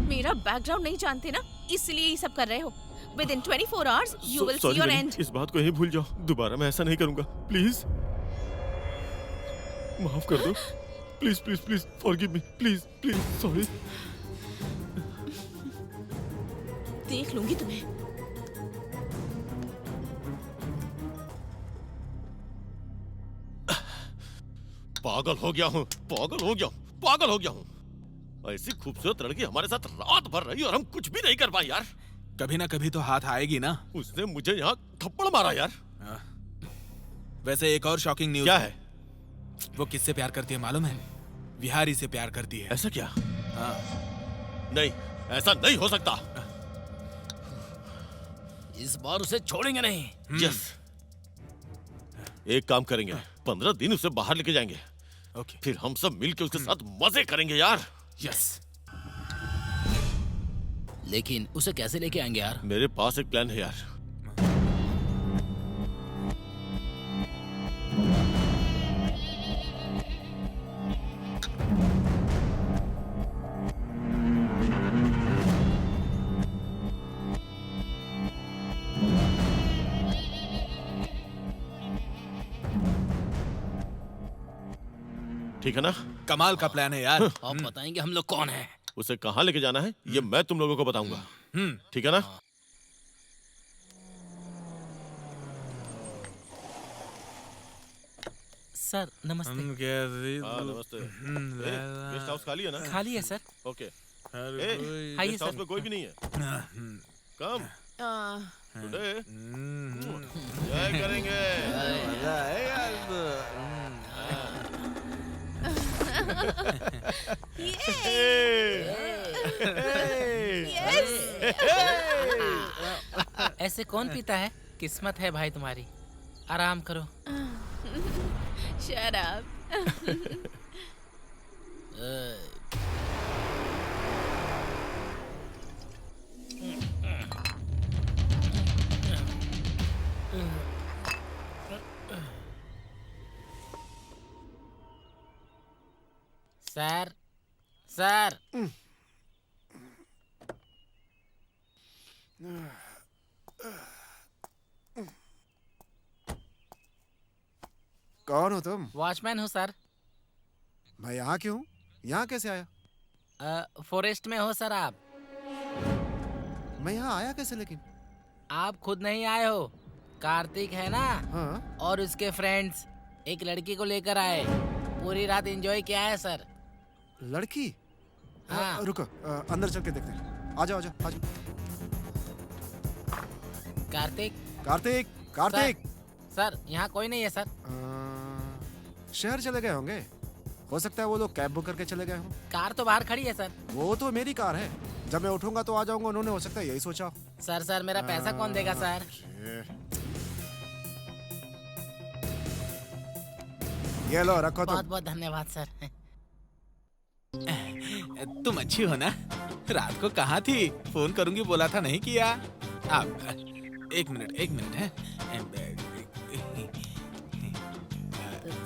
मेरा बैकग्राउंड नहीं जानते ना, इसलिए ये सब कर रहे हो। Within 24 hours, you will see Sorry, your Veni, end. इस बात को यहीं भूल जाओ। दोबारा मैं ऐसा नहीं करूंगा। प्लीज माफ कर दो। Please please please forgive me. Please please sorry. देख लूंगी तुम्हें। पागल हो गया हूँ, पागल हो गया हूँ, पागल हो गया हूँ। ऐसी खूबसूरत लड़की हमारे साथ रात भर रही और हम कुछ भी नहीं कर पाए यार। कभी ना कभी तो हाथ आएगी ना। उसने मुझे यहाँ थप्पड़ मारा यार। वैसे एक और शॉकिंग न्यूज़ क्या है? वो किससे प्यार करती है मालूम है? विहारी से प्यार करती है। ऐसा क्या? हाँ। नहीं, ऐसा नहीं हो सकता। इस बार उसे छोड़ेंगे नहीं। यस। एक काम करेंगे, 15 दिन उसे बाहर लेके जाएंगे। ओके। फिर हम सब मिलके उसके साथ मजे करेंगे यार। यस। लेकिन उसे कैसे लेके आएंगे यार? मेरे पास एक प्लान है यार। ठीक है ना? कमाल का प्लान है यार। आप बताएंगे हम लोग कौन हैं? उसे कहाँ लेके जाना है ये मैं तुम लोगों को बताऊंगा। ठीक है ना? सर नमस्ते। हाँ नमस्ते। गेस्ट हाउस खाली है ना? खाली है सर। ओके। आइए गेस्ट हाउस सर। में कोई भी नहीं है। कम टुडे जय करेंगे। मजा आएगा। ऐसे कौन पीता है? किस्मत है भाई तुम्हारी। आराम करो। शराब। सर सर कौन हो तुम? वॉचमैन हूँ सर। मैं यहाँ क्यों? यहाँ कैसे आया? फॉरेस्ट में हो सर आप? मैं यहाँ आया कैसे लेकिन? आप खुद नहीं आए हो। कार्तिक है ना? हाँ। और उसके फ्रेंड्स एक लड़की को लेकर आए। पूरी रात एंजॉय किया है सर। लड़की? हाँ। रुको, अंदर चल के देखते हैं। आ जाओ, आ जाओ, आ जाओ। कार्तिक। कार्तिक, कार्तिक। सर यहाँ कोई नहीं है सर। शहर चले गए होंगे। हो सकता है वो लोग कैब बुक करके चले गए हों। कार तो बाहर खड़ी है सर। वो तो मेरी कार है। जब मैं उठूंगा तो आ जाऊंगा। उन्होंने हो सकता है यही सोचा। सर मेरा पैसा कौन देगा सर? ये लो, रखो तुम। बहुत बहुत धन्यवाद सर। तुम अच्छी हो ना? रात को कहाँ थी? फोन करूंगी बोला था, नहीं किया। अब एक मिनट है।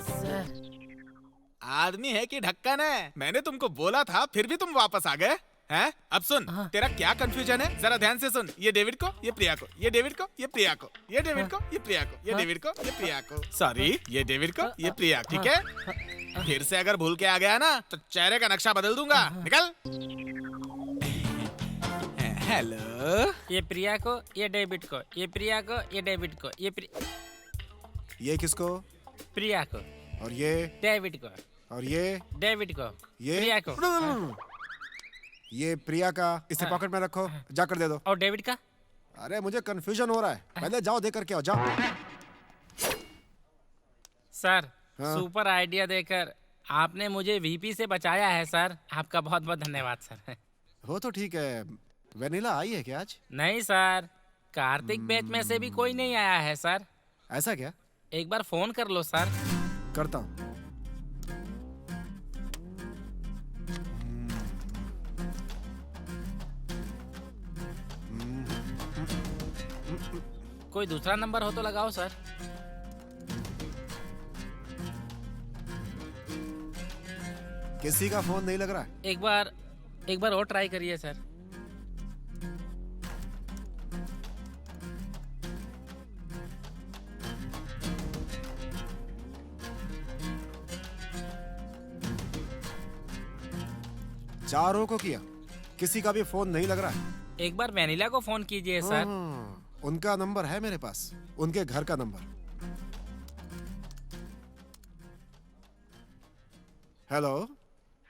सर आदमी है कि ढक्कन है? मैंने तुमको बोला था, फिर भी तुम वापस आ गए हैं? अब सुन, तेरा क्या कंफ्यूजन है? जरा ध्यान से सुन। ये डेविड को, ये प्रिया को, ये डेविड को, ये प्रिया को, ये डेविड को, ये प्रिया को, ये डेविड को, ये प्रिया को। सॉरी, ये डेविड को, ये प्रिया। ठीक है? फिर से अगर भूल के आ गया ना तो चेहरे का नक्शा बदल दूंगा। निकल। हेलो। ये प्रिया को, ये डेविड को, ये प्रिया को, ये डेविड को, ये किसको? प्रिया को। और ये? डेविड को। और ये? डेविड को। ये? प्रिया को। ये प्रिया का। इसे पॉकेट में रखो, जाकर दे दो। और डेविड का? अरे मुझे कंफ्यूजन हो रहा है। पहले जाओ दे करके आओ, जाओ। सर सुपर आइडिया देकर आपने मुझे वीपी से बचाया है सर। आपका बहुत बहुत धन्यवाद सर। हो तो ठीक है। वेनिला आई है क्या आज? नहीं सर, कार्तिक बैच में से भी कोई नहीं आया है सर। ऐसा क्या? एक बार फोन कर लो सर। करता हूँ। कोई दूसरा नंबर हो तो लगाओ सर। किसी का फोन नहीं लग रहा है। एक बार और ट्राई करिए सर। चारों को किया, किसी का भी फोन नहीं लग रहा है। एक बार वेनिला को फोन कीजिए सर। उनका नंबर है मेरे पास, उनके घर का नंबर। Hello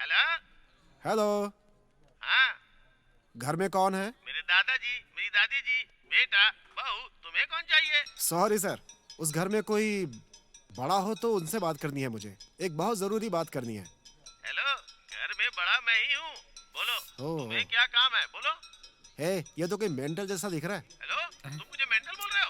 hello. हेलो, हाँ घर में कौन है? मेरे दादाजी, मेरी दादी जी, बेटा, बहू, तुम्हें कौन चाहिए? सॉरी सर, उस घर में कोई बड़ा हो तो उनसे बात करनी है मुझे, एक बहुत जरूरी बात करनी है। हेलो, घर में बड़ा मैं ही हूँ, बोलो तुम्हें ओह, क्या काम है, बोलो। हे, ये तो कोई मेंटल जैसा दिख रहा है। हेलो, तुम मुझे मेंटल बोल रहे हो?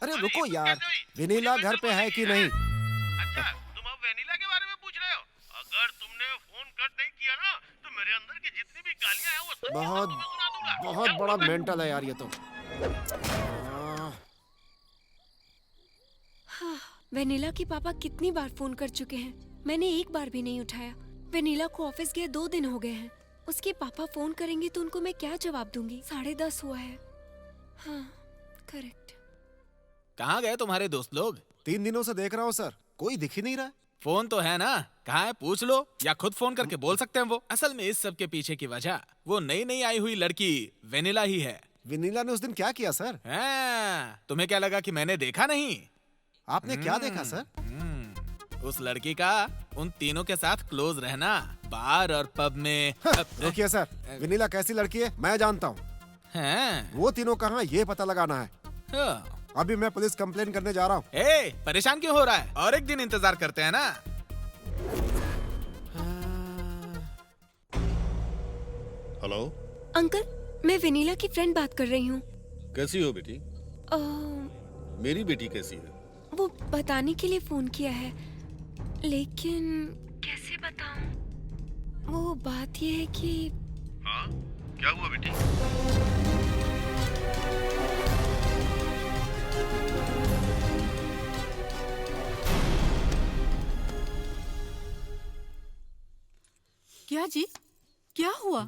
अरे रुको यार, वेनिला घर पे है कि नहीं? अच्छा, तुम अब वेनिला के बारे में पूछ रहे हो? अगर तुमने फोन कट नहीं किया ना, तो मेरे अंदर की जितनी भी गालियां हैं वो सब बहुत तुम्हें सुना दूंगा। बहुत बड़ा मेंटल है यार ये तो। वेनिला के पापा कितनी बार फोन कर चुके हैं, मैंने एक बार भी नहीं उठाया। वेनिला को ऑफिस गए 2 दिन हो गए हैं, उसके पापा फोन करेंगे तो उनको मैं क्या जवाब दूंगी? 10:30 हुआ है। हाँ, करेक्ट। कहाँ गए तुम्हारे दोस्त लोग? 3 दिनों से देख रहा हूँ सर, कोई दिख ही नहीं रहा है। फोन तो है ना, कहाँ है पूछ लो, या खुद फोन करके बोल सकते हैं वो। असल में इस सब के पीछे की वजह वो नई आई हुई लड़की वेनिला ही है। वेनिला ने उस दिन क्या किया सर? तुम्हें क्या लगा कि मैंने देखा नहीं? आपने क्या देखा सर? उस लड़की का उन तीनों के साथ क्लोज रहना, बार और पब में। रुकिए सर, वेनिला कैसी लड़की है मैं जानता हूँ। वो तीनों कहाँ ये पता लगाना है। अभी मैं पुलिस कंप्लेन करने जा रहा हूँ। परेशान क्यों हो रहा है? और एक दिन इंतजार करते हैं ना। हेलो अंकल, मैं वेनिला की फ्रेंड बात कर रही हूँ। कैसी हो बेटी? मेरी बेटी कैसी है? वो बताने के लिए फोन किया है, लेकिन कैसे बताऊं? वो बात ये है कि हाँ, क्या हुआ बेटी? क्या जी, क्या हुआ?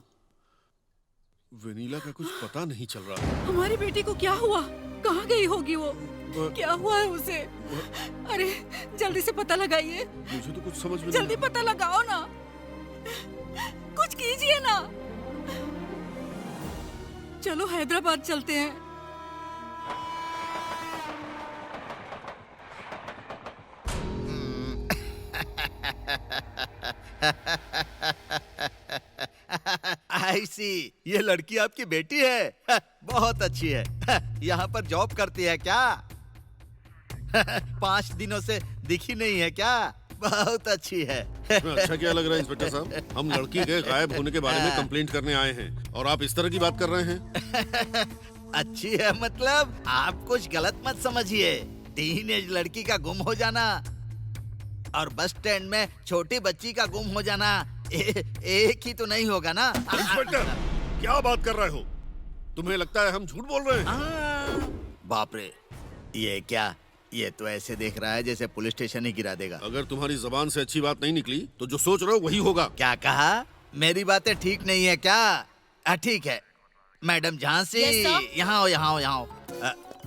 वेनिला का कुछ पता नहीं चल रहा है। हमारी बेटी को क्या हुआ? कहाँ गई होगी वो? क्या हुआ है उसे? अरे जल्दी से पता लगाइए। मुझे तो कुछ समझ में जल्दी पता लगाओ ना, कुछ कीजिए ना। चलो हैदराबाद चलते हैं। आई सी, ये लड़की आपकी बेटी है। बहुत अच्छी है। यहाँ पर जॉब करती है क्या? 5 दिनों से दिखी नहीं है क्या? बहुत अच्छी है। अच्छा क्या लग रहा है इंस्पेक्टर साहब? हम लड़की के गायब होने के बारे में कंप्लेंट करने आए हैं और आप इस तरह की बात कर रहे हैं। अच्छी है मतलब आप कुछ गलत मत समझिए। टीनेज लड़की का गुम हो जाना और बस स्टैंड में छोटी बच्ची का गुम हो जाना एक ही तो नहीं होगा ना। इंस्पेक्टर, क्या बात कर रहे हो? तुम्हें लगता है हम झूठ बोल रहे हैं? बाप रे, ये क्या? ये तो ऐसे देख रहा है जैसे पुलिस स्टेशन ही गिरा देगा। अगर तुम्हारी जबान से अच्छी बात नहीं निकली तो जो सोच रहे हो वही होगा। क्या कहा? मेरी बातें ठीक नहीं है क्या? ठीक है मैडम झांसी, यहाँ आओ यहाँ आओ यहाँ आओ।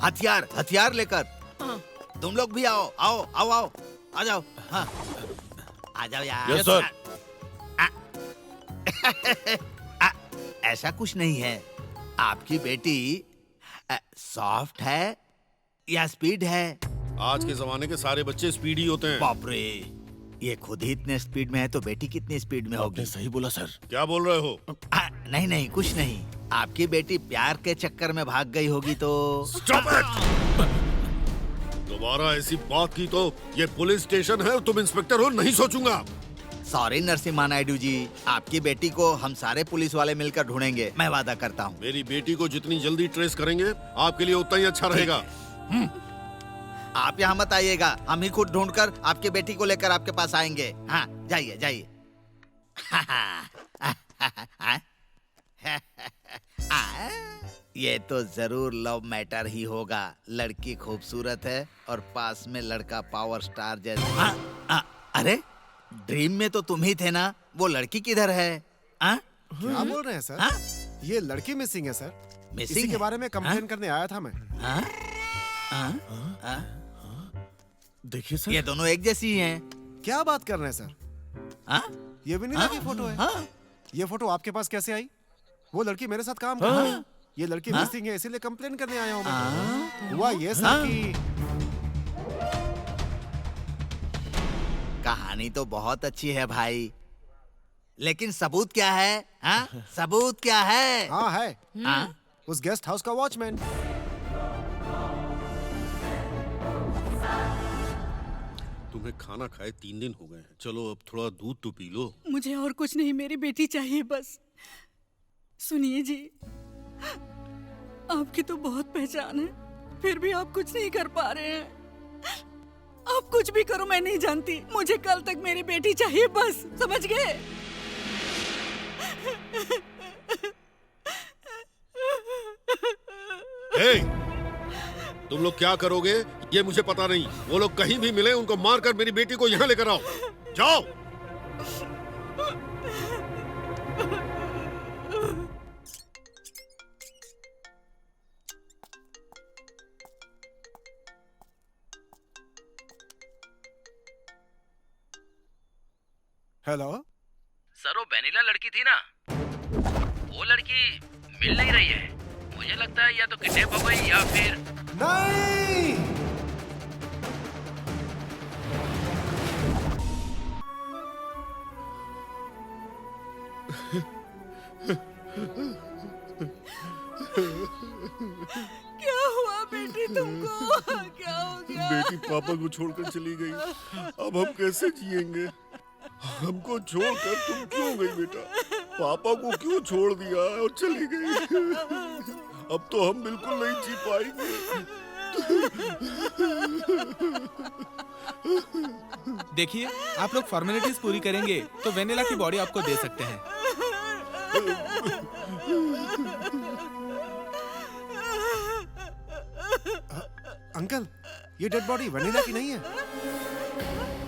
हथियार हथियार लेकर तुम लोग भी आओ आओ आओ आओ आ जाओ। हाँ आ जाओ यार। Yes sir. ऐसा कुछ नहीं है। आपकी बेटी सॉफ्ट है या स्पीड है? आज के जमाने के सारे बच्चे स्पीड ही होते हैं। बाप रे, ये खुद ही इतने स्पीड में है तो बेटी कितनी स्पीड में होगी? सही बोला सर। क्या बोल रहे हो? नहीं नहीं कुछ नहीं। आपकी बेटी प्यार के चक्कर में भाग गई होगी तो। Stop it! दोबारा ऐसी बात की तो ये पुलिस स्टेशन है और तुम इंस्पेक्टर हो, नहीं सोचूंगा। सॉरी नरसिम्हा नायडू जी, आपकी बेटी को हम सारे पुलिस वाले मिलकर ढूंढेंगे, मैं वादा करता हूँ। मेरी बेटी को जितनी जल्दी ट्रेस करेंगे आपके लिए उतना ही अच्छा रहेगा। आप यहाँ मत आइएगा, हम ही खुद ढूंढकर आपकी बेटी को लेकर आपके पास आएंगे। हाँ जाइए जाइए। ये तो जरूर लव मैटर ही होगा। लड़की खूबसूरत है और पास में लड़का पावर स्टार जैसा। अरे ड्रीम में तो तुम ही थे ना, वो लड़की किधर है? क्या बोल रहे हैं सर? ये लड़की मिसिंग है सर। मिसिंग इसी के बारे में कंप्लेन करने आया था मैं। देखिए सर, ये दोनों एक जैसी हैं। क्या बात कर रहे हैं सर? ये वेनिला की फोटो है। ये फोटो आपके पास कैसे आई? वो लड़की मेरे साथ काम कर रही है। ये लड़की मिसिंग है, इसीलिए कंप्लेन करने आया हूँ मैं। हुआ ये सर कि कहानी तो बहुत अच्छी है भाई, लेकिन सबूत क्या है? हाँ? सबूत क्या है? हाँ है। हाँ? उस गेस्ट हाउस का वॉचमैन। तुम्हें खाना खाए 3 दिन हो गए हैं। चलो अब थोड़ा दूध तो पी लो। मुझे और कुछ नहीं, मेरी बेटी चाहिए बस। सुनिए जी, आपकी तो बहुत पहचान है, फिर भी आप कुछ नहीं कर पा रहे हैं। आप कुछ भी करो, मैं नहीं जानती, मुझे कल तक मेरी बेटी चाहिए बस, समझ गए? हे, तुम लोग क्या करोगे ये मुझे पता नहीं। वो लोग कहीं भी मिले उनको मारकर मेरी बेटी को यहाँ लेकर आओ। जाओ। हेलो सर, वो वेनिला लड़की थी ना, वो लड़की मिल नहीं रही है। मुझे लगता है या तो किडनैप हो गई या फिर नहीं। क्या हुआ बेटी तुमको? क्या हो गया? बेटी पापा को छोड़कर चली गई। अब हम कैसे जिएंगे? हमको छोड़कर तुम क्यों गई बेटा? पापा को क्यों छोड़ दिया और चली गई? अब तो हम बिल्कुल नहीं जी पाएंगे। देखिए, आप लोग फॉर्मेलिटीज पूरी करेंगे तो वेनिला की बॉडी आपको दे सकते हैं। अंकल, ये डेड बॉडी वेनिला की नहीं है।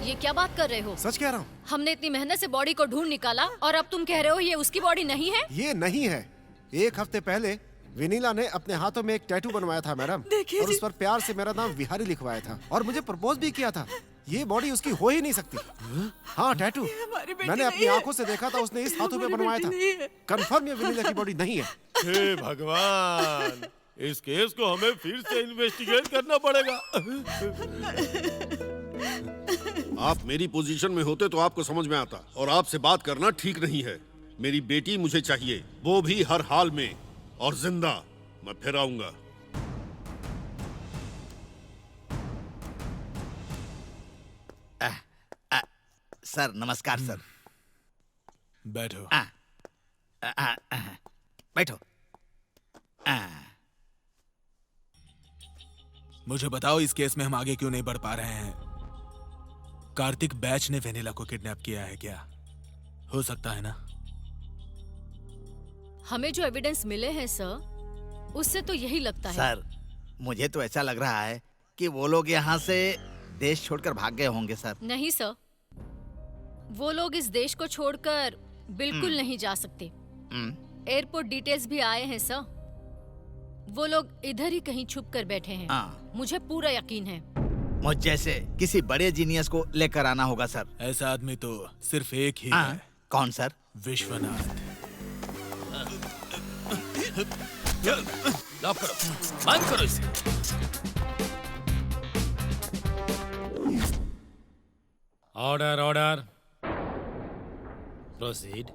ये क्या बात कर रहे हो? सच कह रहा हूँ। हमने इतनी मेहनत से बॉडी को ढूंढ निकाला और अब तुम कह रहे हो ये उसकी बॉडी नहीं है? ये नहीं है। 1 हफ्ते पहले वेनिला ने अपने हाथों में एक टैटू बनवाया था मैडम, और उस पर प्यार से मेरा नाम विहारी लिखवाया था और मुझे प्रपोज भी किया था। ये बॉडी उसकी हो ही नहीं सकती। हाँ, टैटू मैंने अपनी आंखों से देखा था, उसने इस हाथों में बनवाया था। कंफर्म ये वेनिला की बॉडी नहीं है। हे भगवान, इस केस को हमें फिर से इन्वेस्टिगेट करना पड़ेगा। आप मेरी पोजीशन में होते तो आपको समझ में आता, और आपसे बात करना ठीक नहीं है। मेरी बेटी मुझे चाहिए, वो भी हर हाल में, और जिंदा। मैं फिर आऊंगा। सर नमस्कार सर। बैठो। बैठो। मुझे बताओ, इस केस में हम आगे क्यों नहीं बढ़ पा रहे हैं? कार्तिक बैच ने वेनिला को किडनैप किया है क्या? हो सकता है ना? हमें जो एविडेंस मिले हैं सर, उससे तो यही लगता है। सर, मुझे तो ऐसा लग रहा है कि वो लोग यहाँ से देश छोड़कर भाग गए होंगे सर। नहीं सर, वो लोग इस देश को छोड़कर बिल्कुल नहीं जा सकते। एयरपोर्ट डिटेल्स भी आए हैं सर। वो लोग इधर ही कहीं छुप कर बैठे हैं। मुझे पूरा यकीन है। मुझ जैसे किसी बड़े जीनियस को लेकर आना होगा सर। ऐसा आदमी तो सिर्फ एक ही है। कौन सर? विश्वनाथ। लॉक करो, बंद करो इसे। Order order, proceed.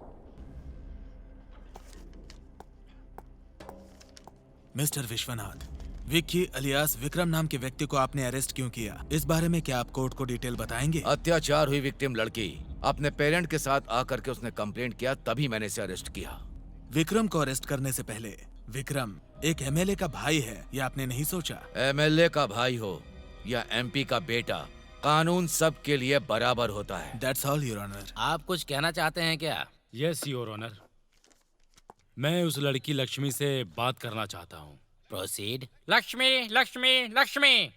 Mister Vishwanath, Vicky alias Vikram नाम के व्यक्ति को आपने अरेस्ट क्यों किया? इस बारे में क्या आप कोर्ट को डिटेल बताएंगे? अत्याचार हुई विक्टिम लड़की अपने पेरेंट के साथ आकर के उसने कंप्लेंट किया, तभी मैंने इसे अरेस्ट किया। विक्रम को अरेस्ट करने से पहले विक्रम एक एमएलए का भाई है, ये आपने नहीं सोचा? एमएलए का भाई हो या एमपी का बेटा, कानून सबके लिए बराबर होता है। That's all, Your Honor. आप कुछ कहना चाहते हैं क्या? यस योर ऑनर, मैं उस लड़की लक्ष्मी से बात करना चाहता हूँ। प्रोसीड। लक्ष्मी लक्ष्मी लक्ष्मी।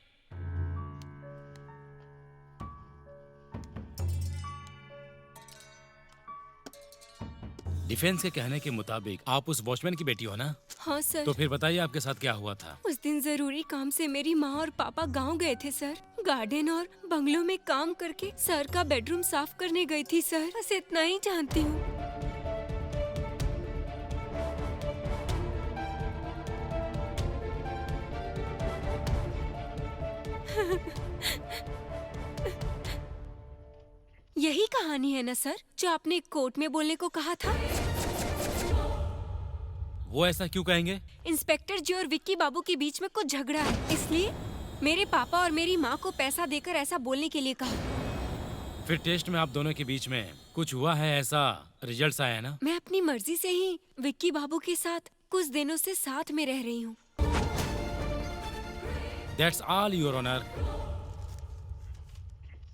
डिफेंस के कहने के मुताबिक आप उस वॉचमैन की बेटी हो ना? हाँ सर। तो फिर बताइए आपके साथ क्या हुआ था? उस दिन जरूरी काम से मेरी माँ और पापा गांव गए थे सर। गार्डन और बंगलों में काम करके सर का बेडरूम साफ करने गई थी सर। बस इतना ही जानती हूँ। यही कहानी है ना सर, जो आपने कोर्ट में बोलने को कहा था? वो ऐसा क्यों कहेंगे? इंस्पेक्टर जी और विक्की बाबू के बीच में कुछ झगड़ा है, इसलिए मेरे पापा और मेरी माँ को पैसा देकर ऐसा बोलने के लिए कहा। फिर टेस्ट में आप दोनों के बीच में कुछ हुआ है, ऐसा रिजल्ट्स आया है ना? मैं अपनी मर्जी से ही विक्की बाबू के साथ कुछ दिनों से साथ में रह रही हूँ। That's all, Your Honor.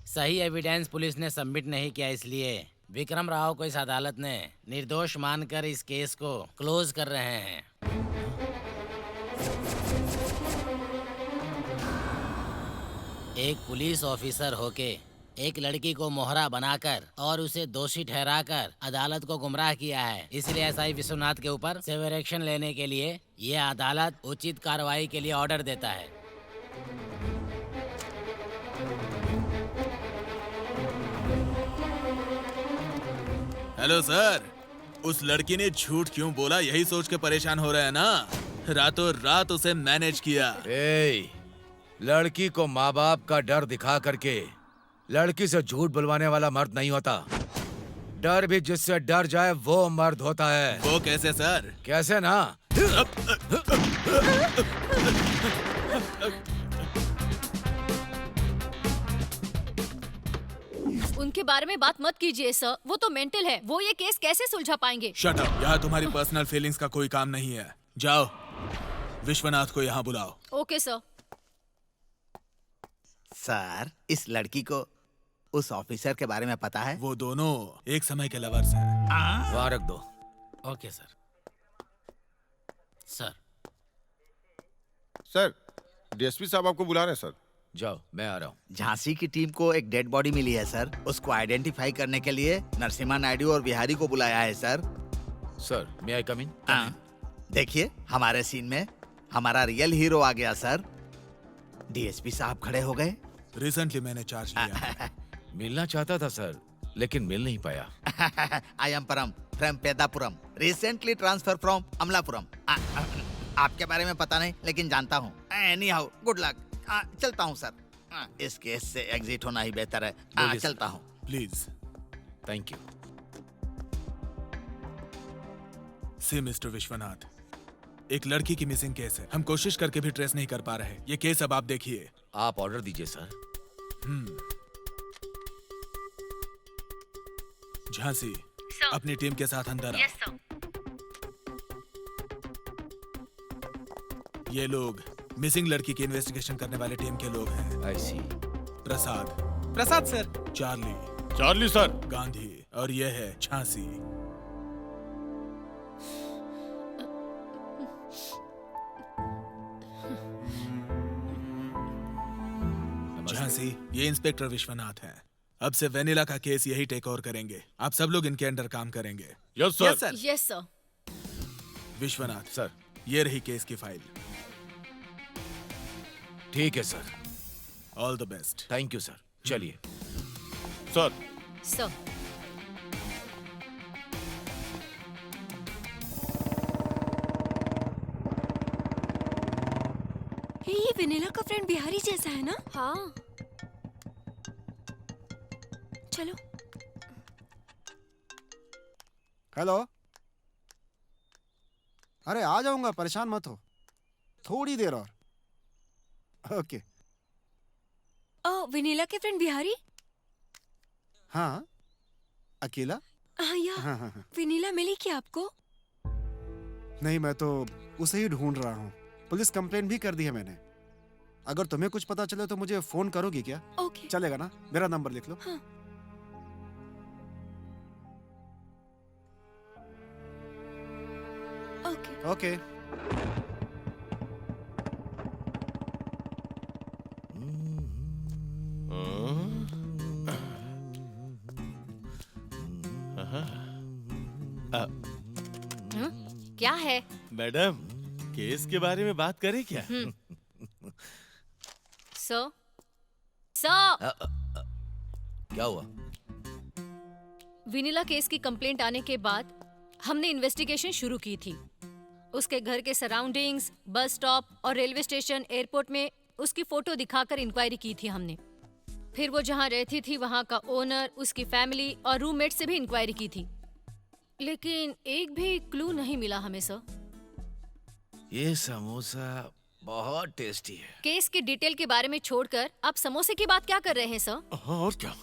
सही एविडेंस पुलिस ने सबमिट नहीं किया, इसलिए विक्रम राव को इस अदालत ने निर्दोष मानकर इस केस को क्लोज कर रहे हैं। एक पुलिस ऑफिसर होके एक लड़की को मोहरा बनाकर और उसे दोषी ठहराकर अदालत को गुमराह किया है, इसलिए एसआई विश्वनाथ के ऊपर सेवर एक्शन लेने के लिए ये अदालत उचित कार्रवाई के लिए ऑर्डर देता है। हेलो सर, उस लड़की ने झूठ क्यों बोला यही सोच के परेशान हो रहे हैं ना? रातों रात उसे मैनेज किया। लड़की को माँ बाप का डर दिखा करके लड़की से झूठ बुलवाने वाला मर्द नहीं होता। डर भी जिससे डर जाए वो मर्द होता है। वो कैसे सर? कैसे ना? उनके बारे में बात मत कीजिए सर, वो तो मेंटल है, वो ये केस कैसे सुलझा पाएंगे? शट अप, यहाँ तुम्हारी पर्सनल फीलिंग्स का कोई काम नहीं है। जाओ, विश्वनाथ को यहाँ बुलाओ। Okay sir. सर, इस लड़की को उस ऑफिसर के बारे में पता है? वो दोनों एक समय के लवर्स हैं। वहाँ रख दो। Okay sir. Sir sir, DSP साहब आपको बुला रहे हैं सर। जाओ, मैं आ रहा हूँ। झांसी की टीम को एक डेड बॉडी मिली है सर, उसको आइडेंटिफाई करने के लिए नरसिम्हा नायडू और बिहारी को बुलाया है sir. Sir, may I come इन? देखिए, हमारे सीन में हमारा रियल हीरो आ गया सर। डीएसपी साहब खड़े हो गए। रिसेंटली मैंने चार्ज लिया। मिलना चाहता था सर, लेकिन मिल नहीं पाया। I am Param from Peddapuram, recently transfer from Amalapuram. आपके बारे में पता नहीं, लेकिन जानता हूँ। Anyhow, good luck. चलता हूँ सर। इस केस से एग्जिट होना ही बेहतर है। चलता हूँ। Please. Thank you. See mister Vishwanath, एक लड़की की मिसिंग केस है, हम कोशिश करके भी ट्रेस नहीं कर पा रहे। ये केस अब आप देखिए। आप ऑर्डर दीजिए सर। झांसी, अपनी टीम के साथ अंदर आओ। ये लोग मिसिंग लड़की की इन्वेस्टिगेशन करने वाले टीम के लोग हैं। I see. Prasad sir. Charlie sir. Gandhi. और ये है झांसी। झांसी, ये इंस्पेक्टर विश्वनाथ हैं। अब से वेनिला का केस यही टेक ओवर करेंगे। आप सब लोग इनके अंडर काम करेंगे। Yes sir. Yes sir. Vishwanath sir, ये रही केस की फाइल। ठीक है sir. All the best. Thank you sir. चलिए सर। सर, ये वेनिला का फ्रेंड बिहारी जैसा है ना? हाँ। चलो। हेलो। अरे आ जाऊंगा, परेशान मत हो, थोड़ी देर और। ओके। वेनिला के फ्रेंड बिहारी? हाँ, अकेला? हाँ या हाँ। वेनिला मिली क्या आपको? नहीं, मैं तो उसे ही ढूंढ रहा हूँ। पुलिस कंप्लेन भी कर दी है मैंने। अगर तुम्हें कुछ पता चले तो मुझे फोन करोगी क्या? ओके। चलेगा ना? मेरा नंबर लिख लो। हाँ। ओके। क्या है? मैडम, केस के बारे में बात करें क्या? सर, क्या हुआ? विनीला केस की कंप्लेंट आने के बाद हमने इन्वेस्टिगेशन शुरू की थी। उसके घर के सराउंडिंग्स, बस स्टॉप और रेलवे स्टेशन, एयरपोर्ट में उसकी फोटो दिखाकर इंक्वायरी की थी हमने। फिर वो जहाँ रहती थी वहाँ का ओनर, उसकी फैमिली और रूममेट से भी इंक्वायरी की थी, लेकिन एक भी क्लू नहीं मिला हमें सर। ये समोसा बहुत टेस्टी है। केस की डिटेल के बारे में छोड़कर आप समोसे की बात क्या कर रहे हैं सर? हाँ, और क्या?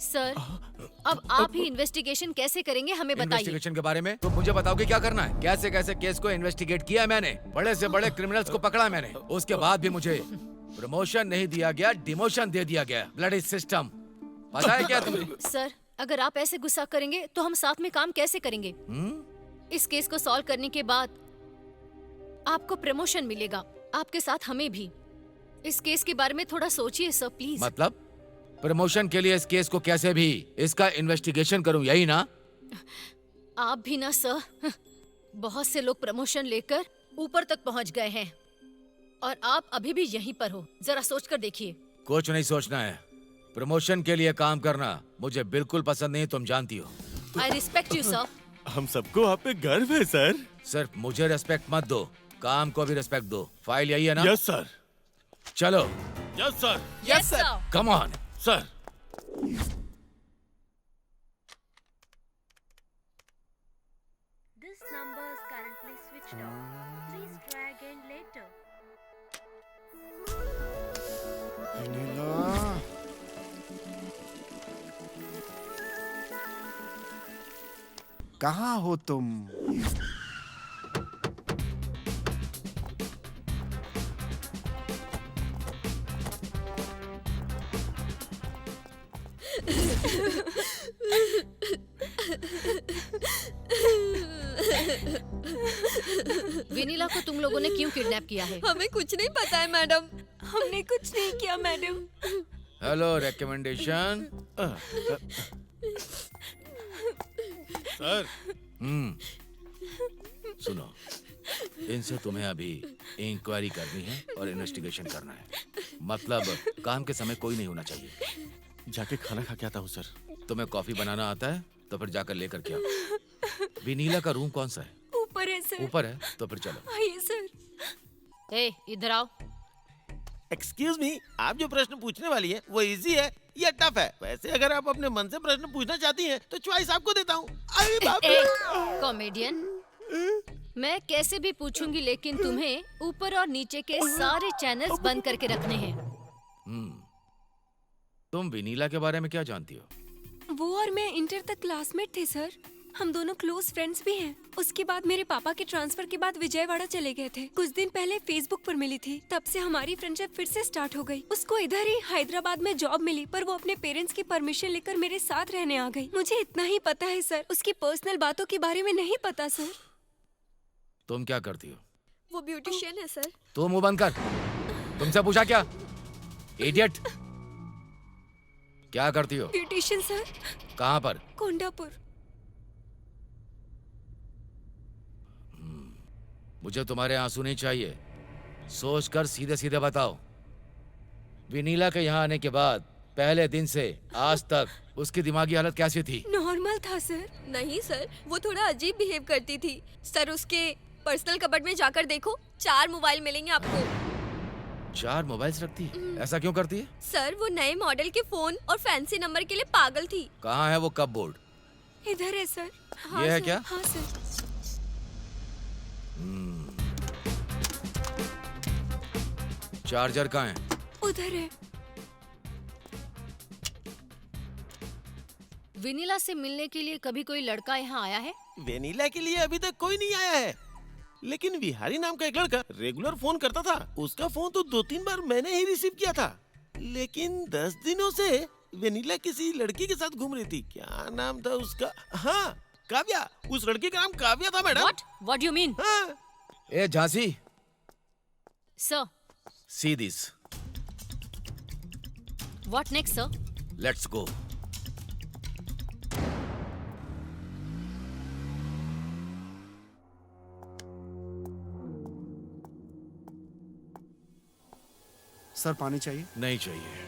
सर, अब आप ही इन्वेस्टिगेशन कैसे करेंगे हमें बताइए। इन्वेस्टिगेशन के बारे में तो मुझे बताओगे क्या करना है? कैसे कैसे केस को इन्वेस्टिगेट किया है मैंने, बड़े से बड़े क्रिमिनल्स को पकड़ा मैंने, उसके बाद भी मुझे प्रमोशन नहीं दिया गया, डिमोशन दे दिया गया। ब्लडी सिस्टम, पता है क्या तुम्हें? सर, अगर आप ऐसे गुस्सा करेंगे तो हम साथ में काम कैसे करेंगे? इस केस को सॉल्व करने के बाद आपको प्रमोशन मिलेगा, आपके साथ हमें भी। इस केस के बारे में थोड़ा सोचिए सर, प्लीज। मतलब प्रमोशन के लिए इस केस को कैसे भी इसका इन्वेस्टिगेशन करूं, यही ना? आप भी ना सर, बहुत से लोग प्रमोशन लेकर ऊपर तक पहुंच गए हैं और आप अभी भी यहीं पर हो। जरा सोच कर देखिए। कुछ नहीं सोचना है, प्रमोशन के लिए काम करना मुझे बिल्कुल पसंद नहीं, तुम जानती हो। I respect you sir. हम सबको आप पे गर्व है सर। सिर्फ मुझे रेस्पेक्ट मत दो, काम को भी रेस्पेक्ट दो। फाइल यही है ना? Yes sir. चलो। Yes sir. Yes sir. Come on sir. This number is currently switched off. Please try again later. Vanilla, कहाँ हो तुम? वेनिला को तुम लोगों ने क्यों किडनैप किया है? हमें कुछ नहीं पता है मैडम, हमने कुछ नहीं किया मैडम। Hello recommendation. सर। सुनो, इनसे तुम्हें अभी इंक्वायरी करनी है और इन्वेस्टिगेशन करना है। मतलब काम के समय कोई नहीं होना चाहिए। जाके खाना खा के आता हूँ सर। तुम्हें कॉफी बनाना आता है तो फिर जाकर लेकर के आओ। विनीला का रूम कौन सा है? ऊपर है सर। ऊपर है तो फिर चलो। आइए सर। ए, इधर आओ। एक्सक्यूज मी, आप जो प्रश्न पूछने वाली है वो इजी है या टफ है? वैसे अगर आप अपने मन से प्रश्न पूछना चाहती हैं तो चॉइस आपको देता हूँ। अरे बाप रे! कॉमेडियन, मैं कैसे भी पूछूंगी, लेकिन तुम्हें ऊपर और नीचे के सारे चैनल्स बंद करके रखने हैं। तुम विनीला के बारे में क्या जानती हो? वो और मैं इंटर तक क्लासमेट थे सर। हम दोनों क्लोज फ्रेंड्स भी हैं। उसके बाद मेरे पापा के ट्रांसफर के बाद विजयवाड़ा चले गए थे। कुछ दिन पहले फेसबुक पर मिली थी, तब से हमारी फ्रेंडशिप फिर से स्टार्ट हो गई। उसको इधर ही हैदराबाद में जॉब मिली, पर वो अपने पेरेंट्स की परमिशन लेकर मेरे साथ रहने आ गई। मुझे इतना ही पता है सर, उसकी पर्सनल बातों के बारे में नहीं पता सर। तुम क्या करती हो? वो ब्यूटिशियन है सर। तू मुंह बंद कर। तुमसे पूछा क्या? इडियट। क्या करती हो? Beautician sir. कहाँ पर? कोंडापुर। मुझे तुम्हारे आंसू नहीं चाहिए, सोच कर सीधे सीधे बताओ। विनीला के यहाँ आने के बाद पहले दिन से आज तक उसकी दिमागी हालत कैसी थी? नॉर्मल था सर। नहीं सर, वो थोड़ा अजीब बिहेव करती थी सर। उसके पर्सनल कबर्ड में जाकर देखो, 4 मोबाइल मिलेंगे आपको। 4 मोबाइल्स रखती है? ऐसा क्यों करती है? सर, वो नए मॉडल के फोन और फैंसी नंबर के लिए पागल थी। कहाँ है वो कप बोर्ड? इधर है सर। हाँ ये है सर, क्या? हाँ सर। चार्जर कहाँ है? उधर है। विनीला से मिलने के लिए कभी कोई लड़का यहाँ आया है? वेनिला के लिए अभी तक कोई नहीं आया है, लेकिन विहारी नाम का एक लड़का रेगुलर फोन करता था। उसका फोन तो 2-3 बार मैंने ही रिसीव किया था, लेकिन 10 दिनों से वेनिला किसी लड़की के साथ घूम रही थी। क्या नाम था उसका? हाँ, काव्या। उस लड़की का नाम काव्या था madam. What do you mean? हाँ। ए Jhansi, Sir, see this. what next, sir? Let's go. Sir, पानी चाहिए? नहीं चाहिए।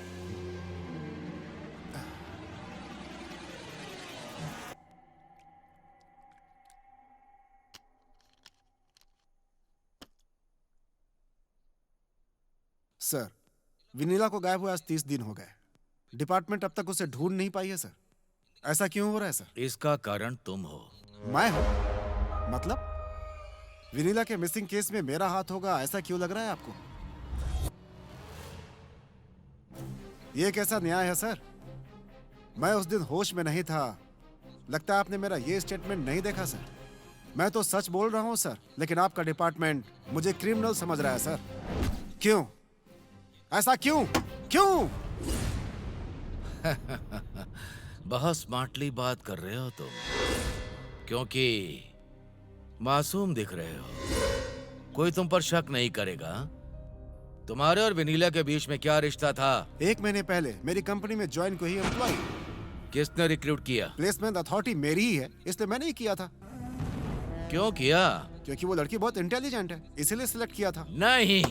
सर, विनीला को गायब हुए आज 30 दिन हो गए। डिपार्टमेंट अब तक उसे ढूंढ नहीं पाई है सर। ऐसा क्यों हो रहा है सर? इसका कारण तुम हो। मैं हूं? मतलब विनीला के मिसिंग केस में मेरा हाथ होगा, ऐसा क्यों लग रहा है आपको? ये कैसा न्याय है सर? मैं उस दिन होश में नहीं था। लगता है आपने मेरा ये स्टेटमेंट नहीं देखा सर। मैं तो सच बोल रहा हूं सर, लेकिन आपका डिपार्टमेंट मुझे क्रिमिनल समझ रहा है सर। क्यों? ऐसा क्यों? क्यों? बहुत स्मार्टली बात कर रहे हो तुम, क्योंकि मासूम दिख रहे हो। कोई तुम पर शक नहीं करेगा। तुम्हारे और विनीला के बीच में क्या रिश्ता था? 1 महीने पहले मेरी कंपनी में ज्वाइन को ही एम्प्लॉय। किसने रिक्रूट किया? प्लेसमेंट अथॉरिटी मेरी ही है, इसलिए मैंने ही किया था। क्यों किया? क्योंकि वो लड़की बहुत इंटेलिजेंट है, इसीलिए सिलेक्ट किया था। नहीं,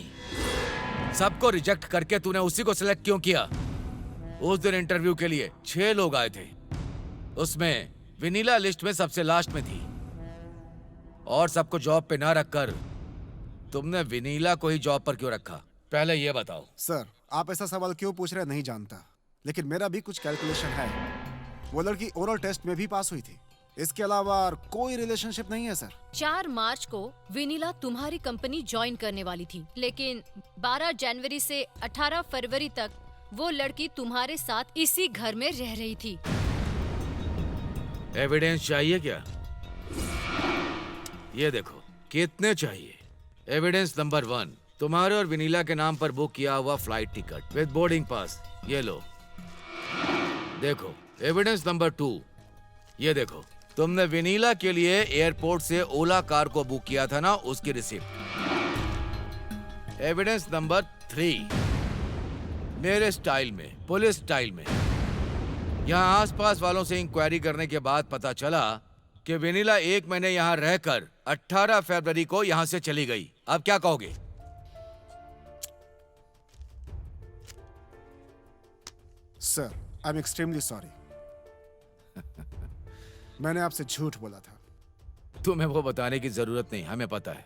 सबको रिजेक्ट करके तूने उसी को सिलेक्ट क्यों किया? उस दिन इंटरव्यू के लिए 6 लोग आए थे, उसमें विनीला लिस्ट में सबसे लास्ट में थी। और सबको जॉब पे ना रखकर तुमने विनीला को ही जॉब पर क्यों रखा? पहले ये बताओ। सर, आप ऐसा सवाल क्यों पूछ रहे हैं नहीं जानता, लेकिन मेरा भी कुछ कैलकुलेशन है। वो लड़की ओरल टेस्ट में भी पास हुई थी। इसके अलावा और कोई रिलेशनशिप नहीं है सर। 4 मार्च को विनीला तुम्हारी कंपनी ज्वाइन करने वाली थी, लेकिन 12 जनवरी से 18 फरवरी तक वो लड़की तुम्हारे साथ इसी घर में रह रही थी। एविडेंस चाहिए क्या? ये देखो, कितने चाहिए? एविडेंस नंबर 1, तुम्हारे और विनीला के नाम पर बुक किया हुआ flight ticket with boarding pass, ये लो। देखो, एविडेंस नंबर 2, ये देखो, तुमने विनीला के लिए एयरपोर्ट से ओला कार को बुक किया था ना, उसकी रिसिप्ट। एविडेंस नंबर 3, मेरे स्टाइल में, पुलिस स्टाइल में, यहाँ आसपास वालों से इंक्वायरी करने के बाद पता चला कि विनीला 1 महीने यहाँ रहकर 18 फरवरी को यहाँ से चली गई। अब क्या कहोगे? Sir, I am extremely sorry. मैंने आपसे झूठ बोला था। तुम्हें वो बताने की जरूरत नहीं, हमें पता है।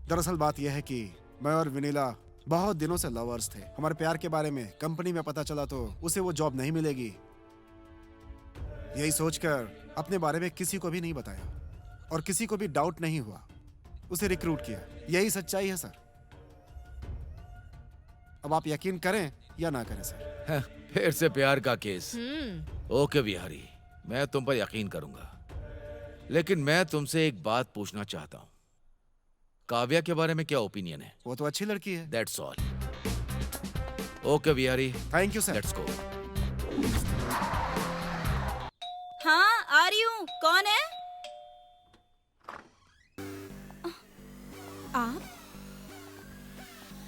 दरअसल बात यह है कि मैं और विनीला बहुत दिनों से लवर्स थे। हमारे प्यार के बारे में कंपनी में पता चला तो उसे वो जॉब नहीं मिलेगी। यही सोचकर अपने बारे में किसी को भी नहीं बताया और किसी को भी डाउट नहीं हुआ, उसे रिक्रूट किया। यही सच्चाई है सर। अब आप यकीन करें या ना करें सर। फिर से प्यार का केस। ओके बिहारी, मैं तुम पर यकीन करूंगा, लेकिन मैं तुमसे एक बात पूछना चाहता हूं। काव्या के बारे में क्या ओपिनियन है? वो तो अच्छी लड़की है। That's all. Okay Bihari, thank you sir. Let's go. हाँ, आ रही हूँ। कौन है आप?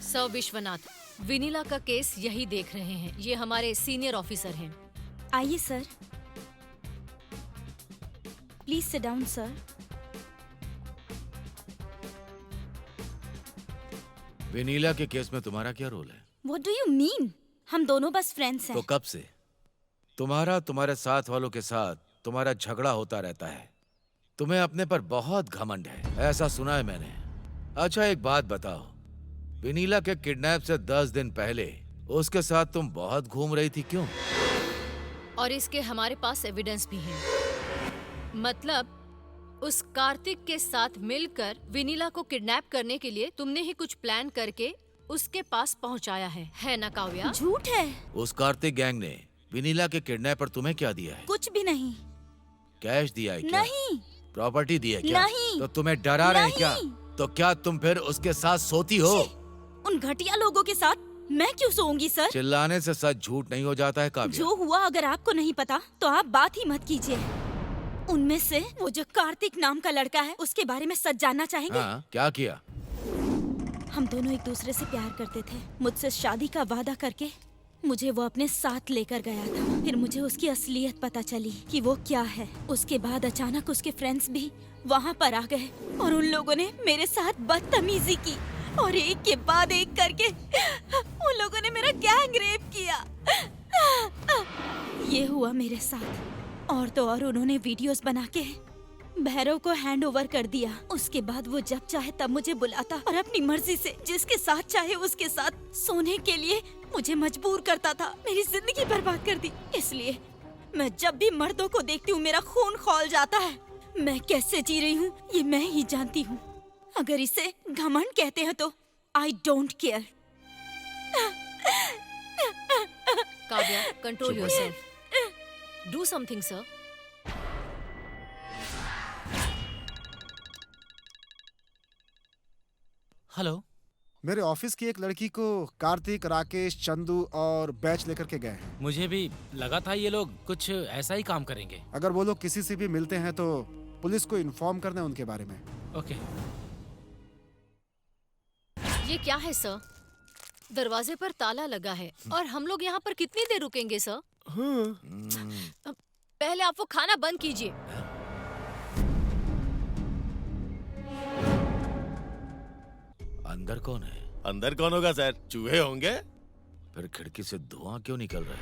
सर विश्वनाथ, विनीला का केस यही देख रहे हैं। ये हमारे सीनियर ऑफिसर हैं। आइए sir, please sit down sir. Vennela के केस में तुम्हारा क्या रोल है? What do you mean? हम दोनों बस फ्रेंड्स हैं। तो कब से? तुम्हारे साथ वालों के साथ तुम्हारा झगड़ा होता रहता है। तुम्हें अपने पर बहुत घमंड है, ऐसा सुना है मैंने। अच्छा एक बात बताओ, विनीला के किडनैप से 10 दिन पहले उसके साथ तुम बहुत घूम रही थी, क्यों? और इसके हमारे पास एविडेंस भी है। मतलब उस कार्तिक के साथ मिलकर विनीला को किडनैप करने के लिए तुमने ही कुछ प्लान करके उसके पास पहुंचाया है ना काव्या? झूठ है। उस कार्तिक गैंग ने विनीला के किडनैप पर तुम्हें क्या दिया है? कुछ भी नहीं। कैश दिया है क्या? नहीं। प्रॉपर्टी दी है क्या? नहीं। तो तुम्हें डरा रहे हैं क्या? तो क्या तुम फिर उसके साथ सोती हो? उन घटिया लोगों के साथ मैं क्यों सोऊंगी सर? चिल्लाने से सच झूठ नहीं हो जाता है काव्या। जो हुआ अगर आपको नहीं पता तो आप बात ही मत कीजिए। उनमें से वो जो कार्तिक नाम का लड़का है, उसके बारे में सच जानना चाहेंगे? हाँ, क्या किया? हम दोनों एक दूसरे से प्यार करते थे। मुझसे शादी का वादा करके मुझे वो अपने साथ लेकर गया था। फिर मुझे उसकी असलियत पता चली कि वो क्या है। उसके बाद अचानक उसके फ्रेंड्स भी वहाँ पर आ गए और उन लोगों ने मेरे साथ बदतमीजी की और एक के बाद एक करके उन लोगों ने मेरा गैंग रेप किया। ये हुआ मेरे साथ। और तो और उन्होंने वीडियोस बना के भैरव को हैंड ओवर कर दिया। उसके बाद वो जब चाहे तब मुझे बुलाता और अपनी मर्जी से जिसके साथ चाहे उसके साथ सोने के लिए मुझे मजबूर करता था। मेरी जिंदगी बर्बाद कर दी। इसलिए मैं जब भी मर्दों को देखती हूँ मेरा खून खौल जाता है। मैं कैसे जी रही हूँ ये मैं ही जानती हूँ। अगर इसे घमंड कहते हैं तो I don't care. Kavya, control yourself. Do something sir. Hello. मेरे ऑफिस की एक लड़की को कार्तिक, राकेश, चंदू और बैच लेकर के गए हैं। मुझे भी लगा था ये लोग कुछ ऐसा ही काम करेंगे। अगर वो लोग किसी से भी मिलते हैं तो पुलिस को इन्फॉर्म करना है उनके बारे में। ओके। ये क्या है सर? दरवाजे पर ताला लगा है और हम लोग यहाँ पर कितनी देर रुकेंगे सर? पहले आप वो खाना बंद कीजिए। अंदर कौन है? अंदर कौन होगा सर? चूहे होंगे। फिर खिड़की से धुआं क्यों निकल रहा है?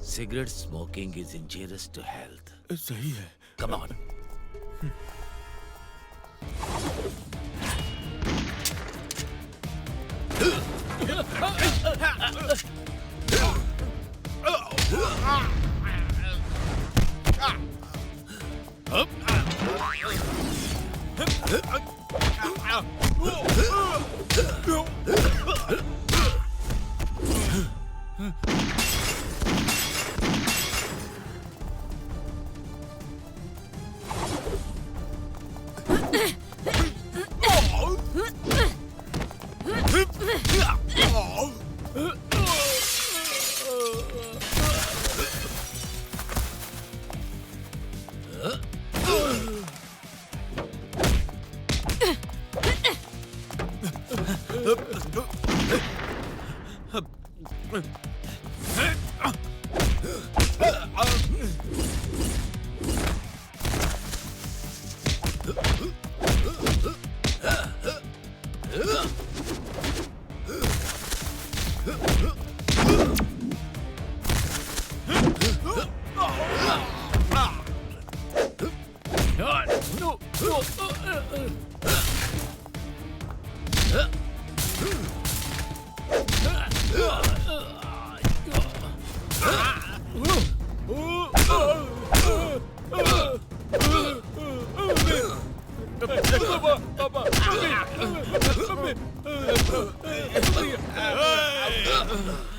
Cigarette smoking is injurious to health. सही है। Come on.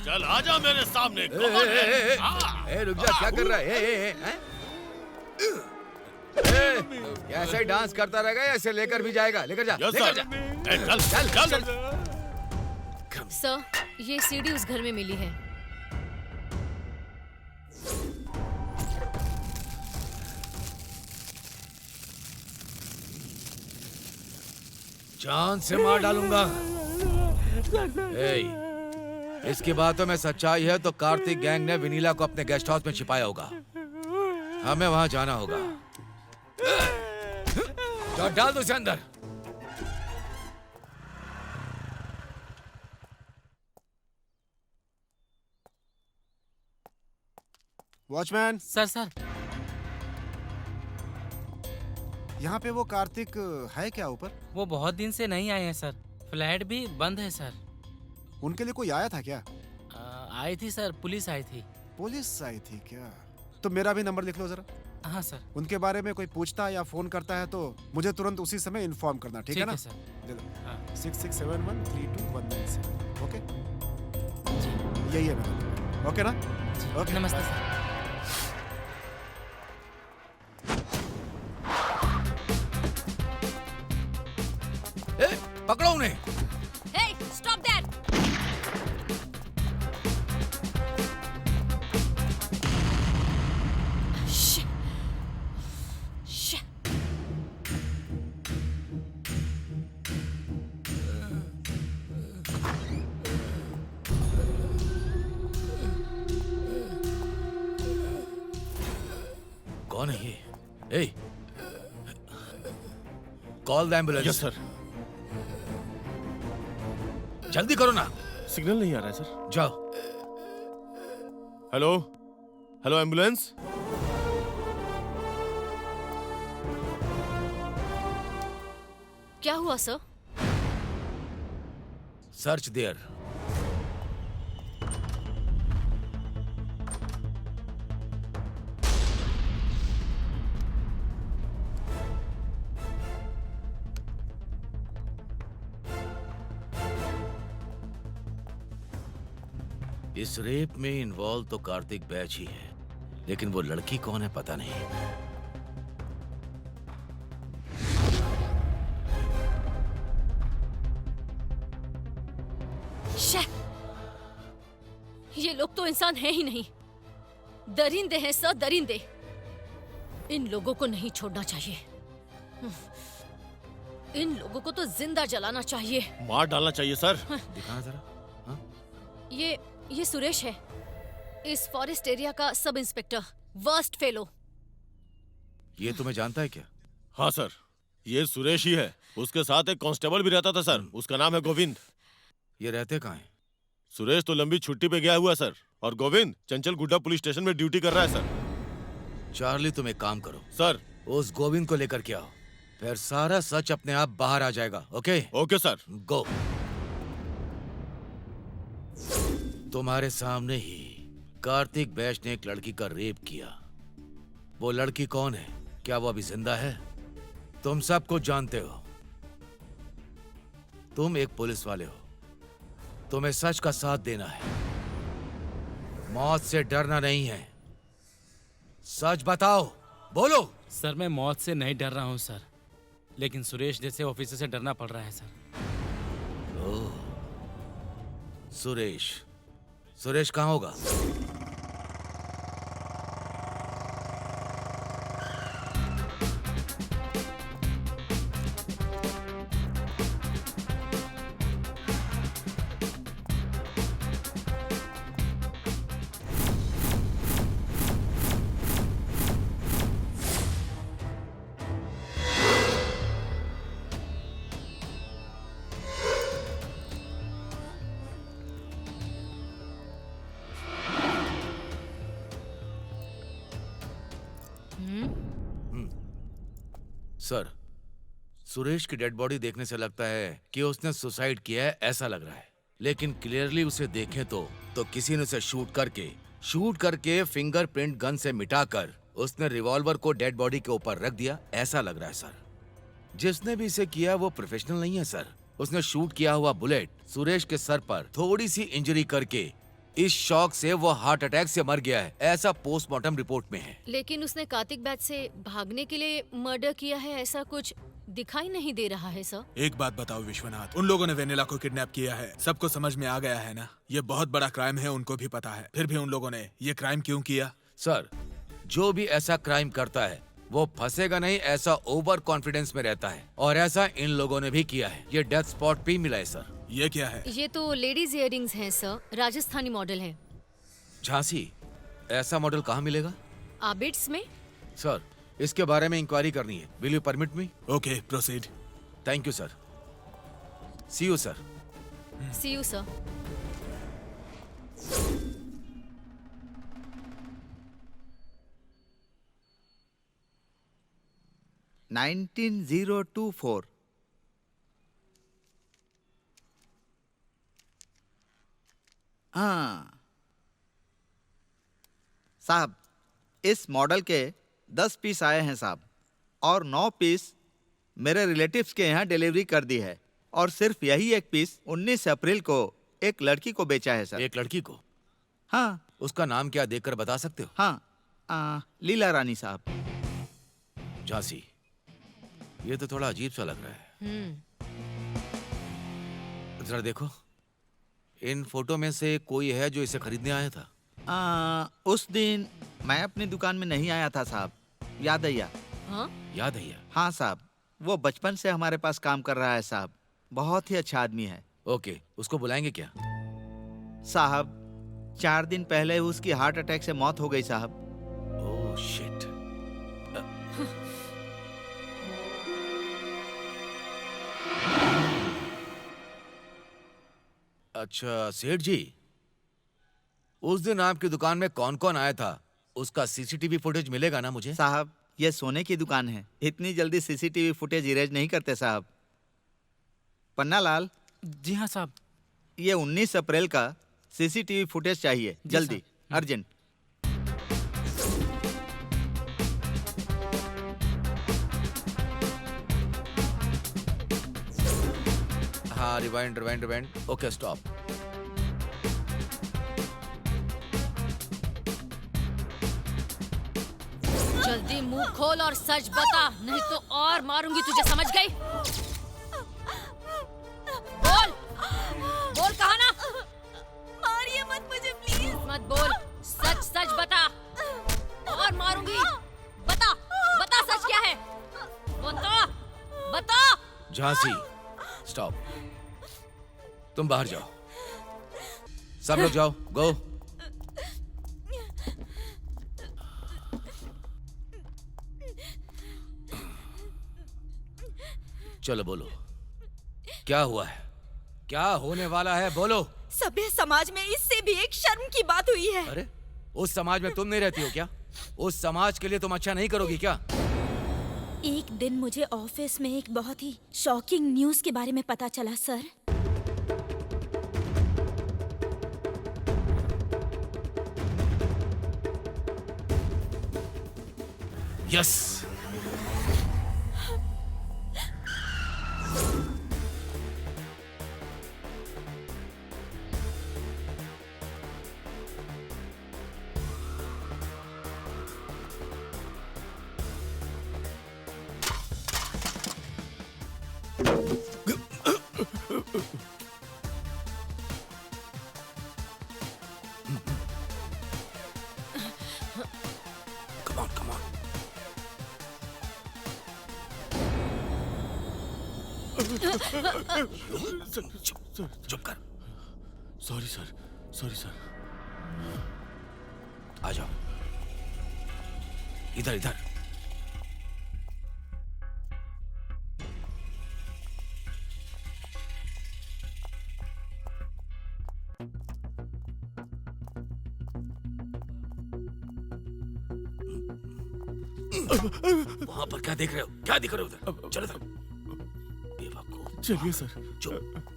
चल आजा मेरे सामने। रुक जा, क्या कर रहा है? ऐसे ही डांस करता रहेगा या ऐसे लेकर भी जाएगा? लेकर जा, लेकर जा। चल चल चल। सर, ये सीडी उस घर में मिली है। जान से मार डालूंगा। इसकी बातों में सच्चाई है तो कार्तिक गैंग ने विनीला को अपने गेस्ट हाउस में छिपाया होगा। हमें वहां जाना होगा। तो डाल दो उसे अंदर। वॉचमैन। सर। यहाँ पे वो कार्तिक है क्या ऊपर? वो बहुत दिन से नहीं आए हैं सर। फ्लैट भी बंद है सर। उनके लिए कोई आया था क्या? आई थी सर, पुलिस आई थी। पुलिस आई थी क्या? तो मेरा भी नंबर लिख लो जरा। हाँ सर। उनके बारे में कोई पूछता है या फोन करता है तो मुझे तुरंत उसी समय इन्फॉर्म करना, ठीक है ना? सर। ले लो। 6671321197। ओके जी, यही है मेरा नंबर। ओके ना? ओके, नमस्ते सर। पकड़ो उन्हें। Hey, stop that! कौन है ये? Call the ambulance. Yes sir. जल्दी करो ना। सिग्नल नहीं आ रहा है सर। जाओ। Hello hello ambulance. क्या हुआ सर? Search there. इस रेप में इन्वॉल्व तो कार्तिक बैच ही है, लेकिन वो लड़की कौन है पता नहीं। ये लोग तो इंसान है ही नहीं, दरिंदे हैं सर, दरिंदे। इन लोगों को नहीं छोड़ना चाहिए। इन लोगों को तो जिंदा जलाना चाहिए। मार डालना चाहिए सर। दिखाना जरा। ये सुरेश है, इस फॉरेस्ट एरिया का सब इंस्पेक्टर, वर्स्ट फेलो। ये तुम्हें जानता है क्या? हाँ सर, ये सुरेश ही है। उसके साथ एक कांस्टेबल भी रहता था सर, उसका नाम है गोविंद। ये रहते कहाँ हैं? सुरेश तो लंबी छुट्टी पे गया हुआ सर, और गोविंद चंचल गुड्डा पुलिस स्टेशन में ड्यूटी कर रहा है सर। चार्ली तुम एक काम करो सर, उस गोविंद को लेकर के आओ, फिर सारा सच अपने आप बाहर आ जाएगा। Okay okay sir. गो। तुम्हारे सामने ही कार्तिक बैच ने एक लड़की का रेप किया। वो लड़की कौन है? क्या वो अभी जिंदा है? तुम सब कुछ जानते हो। तुम एक पुलिस वाले हो, तुम्हें सच का साथ देना है, मौत से डरना नहीं है। सच बताओ, बोलो। सर मैं मौत से नहीं डर रहा हूँ सर, लेकिन सुरेश जैसे ऑफिसर से डरना पड़ रहा है सर। ओह, सुरेश। सुरेश कहाँ होगा? सर, सुरेश की डेड बॉडी देखने से लगता है कि उसने सुसाइड किया है, ऐसा लग रहा है। लेकिन क्लियरली उसे देखें तो किसी ने उसे शूट करके फिंगरप्रिंट गन से मिटाकर उसने रिवॉल्वर को डेड बॉडी के ऊपर रख दिया, ऐसा लग रहा है सर। जिसने भी इसे किया वो प्रोफेशनल नहीं है सर। उसने शूट किया हुआ बुलेट सुरेश के सर पर थोड़ी सी इंजरी करके इस शॉक से वो हार्ट अटैक से मर गया है, ऐसा पोस्टमार्टम रिपोर्ट में है। लेकिन उसने कार्तिक बैच से भागने के लिए मर्डर किया है, ऐसा कुछ दिखाई नहीं दे रहा है सर। एक बात बताओ विश्वनाथ, उन लोगों ने वेनिला को किडनैप किया है, सबको समझ में आ गया है ना? ये बहुत बड़ा क्राइम है, उनको भी पता है, फिर भी उन लोगों ने ये क्राइम क्यों किया? सर, जो भी ऐसा क्राइम करता है वो फंसेगा नहीं, ऐसा ओवर कॉन्फिडेंस में रहता है, और ऐसा इन लोगों ने भी किया है। ये डेथ स्पॉट पे मिला है सर। ये क्या है? ये तो लेडीज इयररिंग्स हैं सर, राजस्थानी मॉडल है। झांसी, ऐसा मॉडल कहाँ मिलेगा? आबिड्स में। सर, इसके बारे में इंक्वायरी करनी है। Will you permit me? Okay, proceed. Thank you sir. See you sir. See you sir. $19,024। हाँ साहब, इस मॉडल के 10 पीस आए हैं साहब, और 9 पीस मेरे रिलेटिव्स के यहाँ डिलीवरी कर दी है, और सिर्फ यही एक पीस 19 अप्रैल को एक लड़की को बेचा है सर। एक लड़की को? हाँ। उसका नाम क्या देखकर बता सकते हो? हाँ, लीला रानी साहब। झांसी, ये तो थोड़ा अजीब सा लग रहा है। जरा देखो, इन फोटो में से कोई है जो इसे खरीदने आया था? उस दिन मैं अपनी दुकान में नहीं आया था साहब, याद अय्या। हाँ? याद अय्या? हाँ साहब, वो बचपन से हमारे पास काम कर रहा है साहब, बहुत ही अच्छा आदमी है। ओके, उसको बुलाएंगे क्या? साहब, 4 दिन पहले उसकी हार्ट अटैक से मौत हो गई साहब। Oh shit. अच्छा सेठ जी, उस दिन आपकी दुकान में कौन कौन आया था उसका सीसीटीवी फुटेज मिलेगा ना मुझे? साहब ये सोने की दुकान है, इतनी जल्दी सीसीटीवी फुटेज इरेज नहीं करते साहब। पन्ना लाल। जी हाँ साहब। ये 19 अप्रैल का सीसीटीवी फुटेज चाहिए, जल्दी, अर्जेंट। हाँ, रिवाइंड। Okay, stop. जल्दी मुंह खोल और सच बता, नहीं तो और मारूंगी तुझे, समझ गई? बोल कहा ना? मारिए मत मुझे प्लीज। मत बोल, सच बता और मारूंगी। बता सच क्या है? बता। झांसी, स्टॉप। तुम बाहर जाओ, सब लोग जाओ, गो। चलो बोलो, क्या हुआ है? क्या होने वाला है? बोलो। सभ्य समाज में इससे भी एक शर्म की बात हुई है। अरे, उस समाज में तुम नहीं रहती हो क्या? उस समाज के लिए तुम अच्छा नहीं करोगी क्या? एक दिन मुझे ऑफिस में एक बहुत ही शॉकिंग न्यूज़ के बारे में पता चला सर। यस। Come on. चुप कर। Sorry sir. आ जाओ, इधर। वहां पर क्या देख रहे हो? क्या दिख रहे हो उधर? चलो इधर। बेवकूफ। चलिए सर। चुप।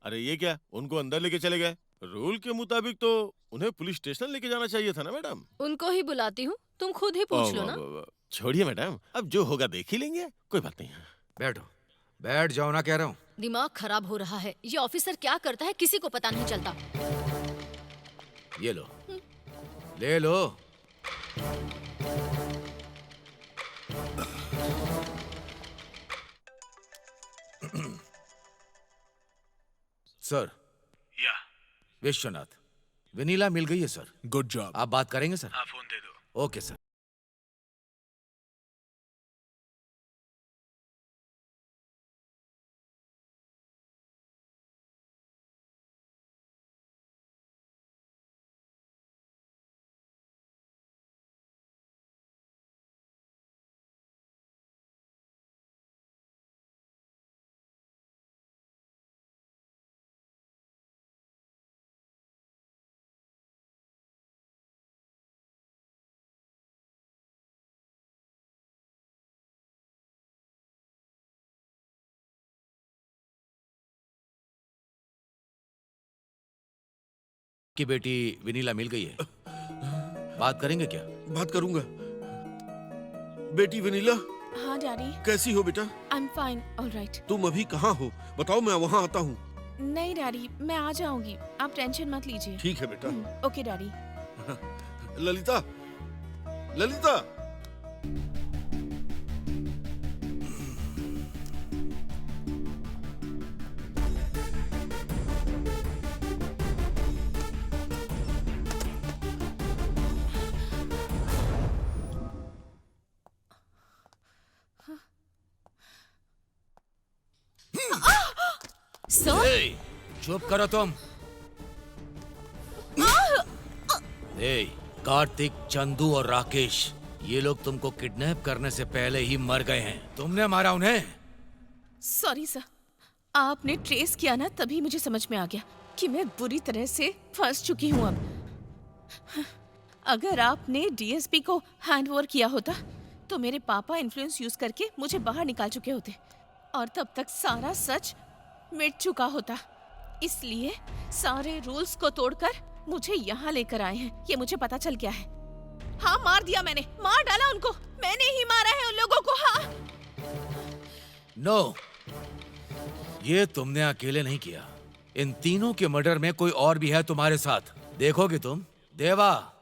अरे ये क्या, उनको अंदर लेके चले गए? रूल के मुताबिक तो उन्हें पुलिस स्टेशन लेके जाना चाहिए था ना मैडम। उनको ही बुलाती हूँ, तुम खुद ही पूछ लो ना। छोड़िए मैडम, अब जो होगा देख ही लेंगे, कोई बात नहीं। बैठ जाओ ना, कह रहा हूँ। दिमाग खराब हो रहा है, ये ऑफिसर क्या करता है किसी को पता नहीं चलता। ये लो, ले लो। सर। या विश्वनाथ, वेनिला मिल गई है सर। Good job. आप बात करेंगे सर? हाँ, फोन दे दो। Okay sir. की बेटी विनीला मिल गई है। बात करेंगे क्या? बात करूंगा। बेटी विनीला। हाँ डैडी। कैसी हो बेटा? I am fine, alright. तुम अभी कहाँ हो? बताओ, मैं वहाँ आता हूँ। नहीं डैडी, मैं आ जाऊंगी, आप टेंशन मत लीजिए। ठीक है बेटा। Okay daddy. Lalitha, Lalitha. Sir ए, चुप करो तुम। ए, कार्तिक, चंदू और राकेश, ये लोग तुमको किडनैप करने से पहले ही मर गए हैं। तुमने मारा उन्हें। सॉरी सर, आपने ट्रेस किया ना, तभी मुझे समझ में आ गया कि मैं बुरी तरह से फंस चुकी हूँ अब। अगर आपने डीएसपी को हैंड ओवर किया होता तो मेरे पापा इन्फ्लुएंस यूज करके मुझे बाहर निकाल चुके होते और तब तक सारा सच मिट चुका होता। इसलिए सारे रूल्स को तोड़कर मुझे यहाँ लेकर आए हैं। ये मुझे पता चल गया है। हाँ, मार दिया मैंने, मार डाला उनको, मैंने ही मारा है उन लोगों को। हाँ। नो, ये तुमने अकेले नहीं किया। इन तीनों के मर्डर में कोई और भी है तुम्हारे साथ। देखोगे तुम। देवा,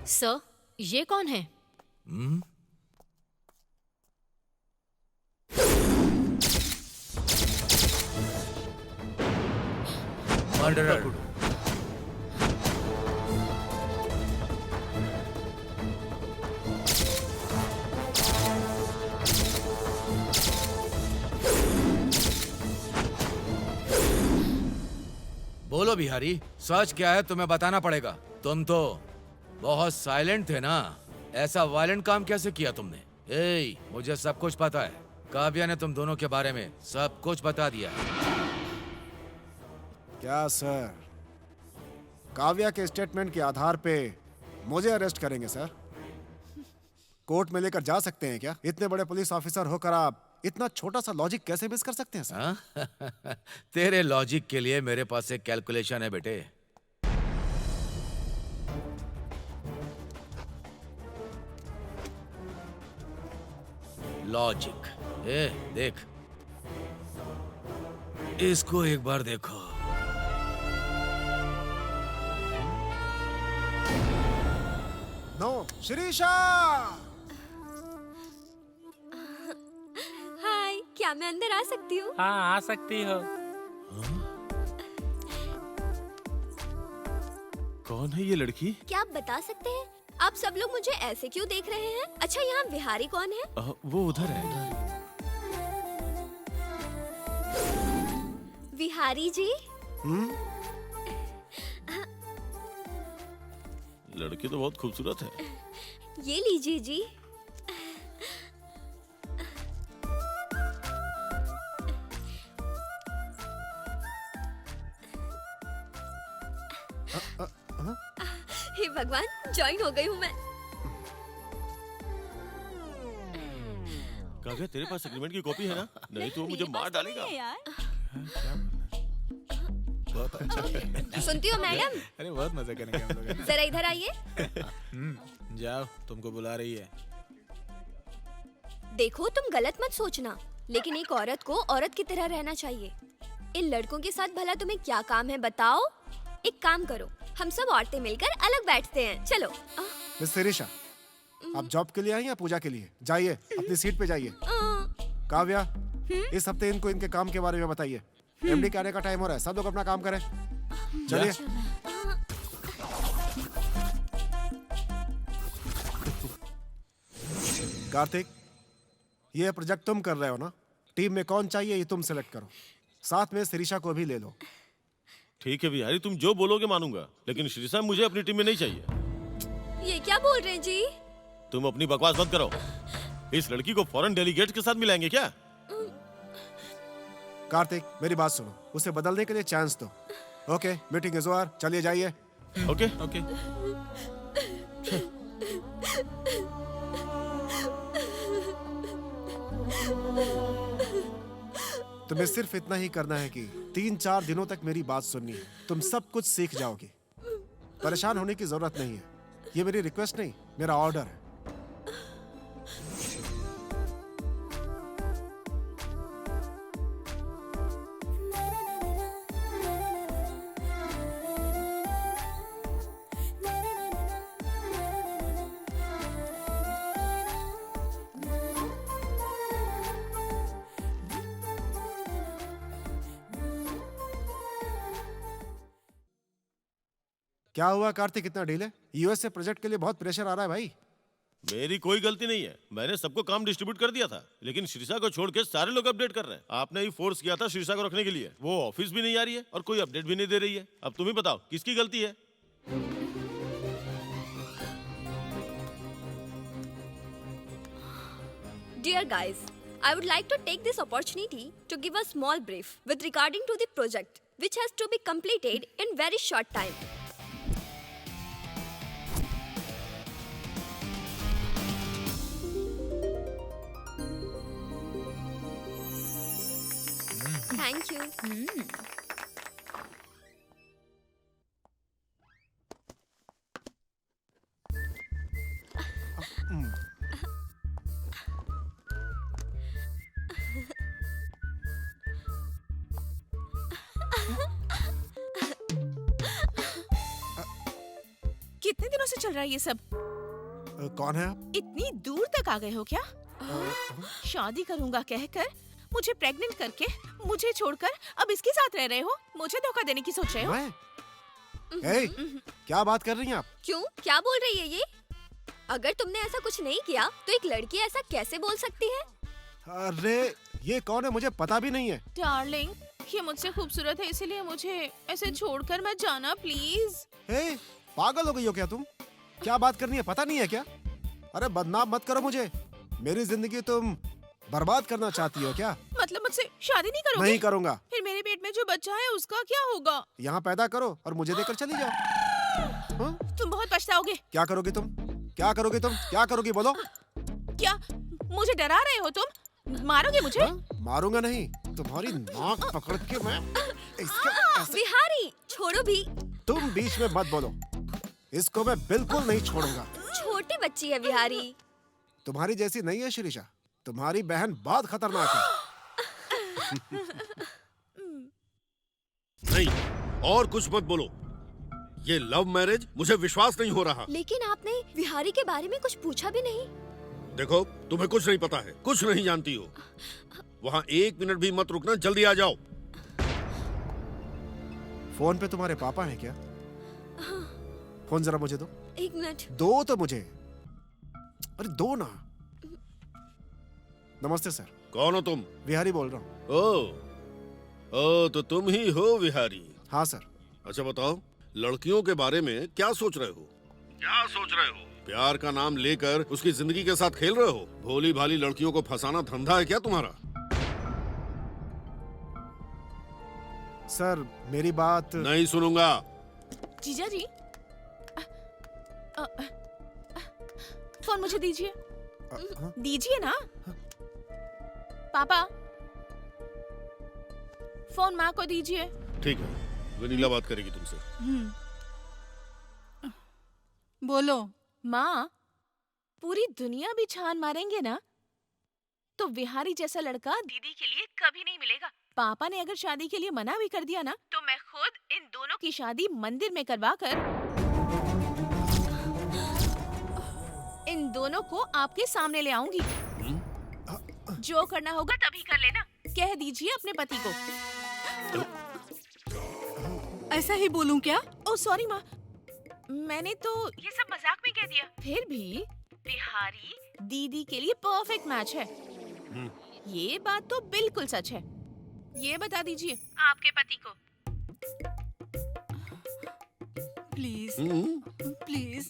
सर, ये कौन है? मर्डरर। बोलो बिहारी, सच क्या है तुम्हें बताना पड़ेगा। तुम तो बहुत साइलेंट थे ना। ऐसा वायलेंट काम कैसे किया तुमने? ए, मुझे सब कुछ पता है। काव्या ने तुम दोनों के बारे में सब कुछ बता दिया। क्या सर, काव्या के स्टेटमेंट के आधार पे मुझे अरेस्ट करेंगे सर? कोर्ट में लेकर जा सकते हैं क्या? इतने बड़े पुलिस ऑफिसर होकर आप इतना छोटा सा लॉजिक कैसे मिस कर सकते हैं सर? तेरे लॉजिक के लिए मेरे पास एक कैलकुलेशन है बेटे। लॉजिक। ए, देख, इसको एक बार देखो। नो, शिरीषा! हाय, क्या मैं अंदर आ सकती हूँ? हाँ, आ सकती हो। कौन है ये लड़की? क्या आप बता सकते हैं? आप सब लोग मुझे ऐसे क्यों देख रहे हैं? अच्छा, यहाँ बिहारी कौन है? वो उधर है। बिहारी जी? लड़की तो बहुत खूबसूरत है। ये लीजिए जी। हे भगवान, ज्वाइन हो गई हूँ मैं। काव्या, तेरे पास एग्रीमेंट की कॉपी है ना? नहीं तो वो मुझे मार डालेगा। बहुत अच्छा। सुनती हो मैडम? अरे बहुत मजे करेंगे हम लोग। जरा इधर आइए। जाओ, तुमको बुला रही है। देखो, तुम गलत मत सोचना, लेकिन एक औरत को औरत की तरह रहना चाहिए। इन लड़कों के साथ भला तुम्हें क्या काम है बताओ? एक काम करो, हम सब औरतें मिलकर अलग बैठते हैं। चलो। मिस शिरीषा, आप जॉब के लिए आई या पूजा के लिए? जाइए, अपनी सीट पे जाइए। काव्या, इस हफ्ते इनको इनके काम के बारे में बताइए। एमडी के आने का टाइम हो रहा है, सब लोग अपना काम करें। चलिए। कार्तिक, ये प्रोजेक्ट तुम कर रहे हो ना? टीम में कौन चाहिए ये तुम सेलेक्ट करो। साथ में शिरीषा को भी ले लो। ठीक है बिहारी, तुम जो बोलोगे मानूंगा, लेकिन शिरीषा मुझे अपनी टीम में नहीं चाहिए। ये क्या बोल रहे हैं जी? तुम अपनी बकवास बंद करो। इस लड़की को फॉरेन डेलीगेट के साथ मिलाएंगे क्या? कार्तिक, मेरी बात सुनो, उसे बदलने के लिए चांस दो। ओके, मीटिंग इज ओवर, चलिए जाइए। Okay okay. तुम्हें सिर्फ इतना ही करना है कि 3-4 दिनों तक मेरी बात सुननी है। तुम सब कुछ सीख जाओगी। परेशान होने की जरूरत नहीं है। ये मेरी रिक्वेस्ट नहीं, मेरा ऑर्डर है। क्या हुआ कार्तिक, इतना डिले? यूएस से प्रोजेक्ट के लिए बहुत प्रेशर आ रहा है भाई। मेरी कोई गलती नहीं है, मैंने सबको काम डिस्ट्रीब्यूट कर दिया था, लेकिन शीर्षा को छोड़ के सारे लोग अपडेट कर रहे हैं। आपने ही फोर्स किया था शीर्षा को रखने के लिए। वो ऑफिस भी नहीं आ रही है और कोई अपडेट भी नहीं दे रही है। अब तुम ही बताओ किसकी गलती है? Dear guys, I would like to take this opportunity to give a small brief with regarding to the project which has to be completed in very short time. Thank you. कितने दिनों से चल रहा है ये सब? कौन है आप? इतनी दूर तक आ गए हो क्या? शादी करूंगा कहकर मुझे प्रेग्नेंट करके मुझे छोड़कर अब इसके साथ रह रहे हो? मुझे धोखा देने की सोच रहे हो? ए, क्या बात कर रही हैं आप? क्यों? क्या बोल रही है ये? अगर तुमने ऐसा कुछ नहीं किया तो एक लड़की ऐसा कैसे बोल सकती है? अरे ये कौन है, मुझे पता भी नहीं है। डार्लिंग, ये मुझसे खूबसूरत है, इसीलिए मुझे ऐसे छोड़कर मत जाना प्लीज। ए, पागल हो गई हो क्या तुम? क्या बात करनी है, पता नहीं है क्या? अरे बदनाम मत करो मुझे। मेरी जिंदगी तुम बर्बाद करना चाहती हो क्या? मतलब मुझसे शादी नहीं करोगे? नहीं करूंगा। फिर मेरे पेट में जो बच्चा है उसका क्या होगा? यहाँ पैदा करो और मुझे देकर चली जाओ। तुम बहुत पछताओगे। क्या करोगी तुम? क्या करोगी तुम? क्या करोगी बोलो? क्या मुझे डरा रहे हो तुम? मारोगे मुझे? मारूंगा नहीं, तुम्हारी नाक पकड़ के मैं बिहारी, छोड़ो भी। तुम बीच में मत बोलो, इसको मैं बिल्कुल नहीं छोड़ूंगा। छोटी बच्ची है बिहारी। तुम्हारी जैसी नहीं है शिरीषा, तुम्हारी बहन बहुत खतरनाक है। नहीं, और कुछ मत बोलो। ये लव मैरिज मुझे विश्वास नहीं हो रहा। लेकिन आपने बिहारी के बारे में कुछ पूछा भी नहीं। देखो, तुम्हें कुछ नहीं पता है, कुछ नहीं जानती हो। वहाँ 1 मिनट भी मत रुकना, जल्दी आ जाओ। फोन पे तुम्हारे पापा हैं क्या? फोन जरा मुझे दो। 1 मिनट। दो तो मुझे। अरे दो ना। नमस्ते सर। कौन हो तुम? बिहारी बोल रहा हूँ। ओ, तो तुम ही हो बिहारी? हाँ सर। अच्छा बताओ, लड़कियों के बारे में क्या सोच रहे हो? क्या सोच रहे हो? प्यार का नाम लेकर उसकी जिंदगी के साथ खेल रहे हो? भोली भाली लड़कियों को फंसाना धंधा है क्या तुम्हारा? सर मेरी बात नहीं सुनूंगा। जीजा जी, फोन मुझे दीजिए। दीजिए ना पापा, फोन माँ को दीजिए। ठीक है, वेनिला बात करेगी तुमसे। बोलो। माँ, पूरी दुनिया भी छान मारेंगे ना तो बिहारी जैसा लड़का दीदी के लिए कभी नहीं मिलेगा। पापा ने अगर शादी के लिए मना भी कर दिया ना तो मैं खुद इन दोनों की शादी मंदिर में करवाकर इन दोनों को आपके सामने ले आऊंगी। जो करना होगा तभी कर लेना। कह दीजिए अपने पति को। ऐसा ही बोलूं क्या? ओ सॉरी माँ, मैंने तो ये सब मजाक में कह दिया। फिर भी बिहारी दीदी के लिए परफेक्ट मैच है। ये बात तो बिल्कुल सच है। ये बता दीजिए आपके पति को। Please please.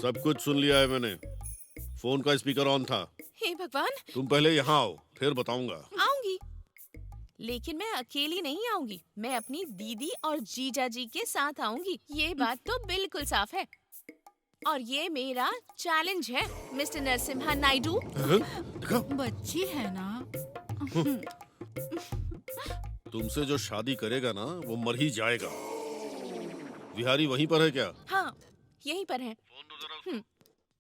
सब कुछ सुन लिया है मैंने। फोन का स्पीकर ऑन था। हे भगवान। तुम पहले यहाँ आओ, फिर बताऊंगा। आऊंगी, लेकिन मैं अकेली नहीं आऊंगी। मैं अपनी दीदी और जीजा जी के साथ आऊंगी। ये बात तो बिल्कुल साफ है। और ये मेरा चैलेंज है मिस्टर नरसिम्हा नायडू। बच्ची है ना। तुमसे जो शादी करेगा ना वो मर ही जाएगा। बिहारी वहीं पर है क्या? हाँ, यहीं पर है। फोन दो जरा।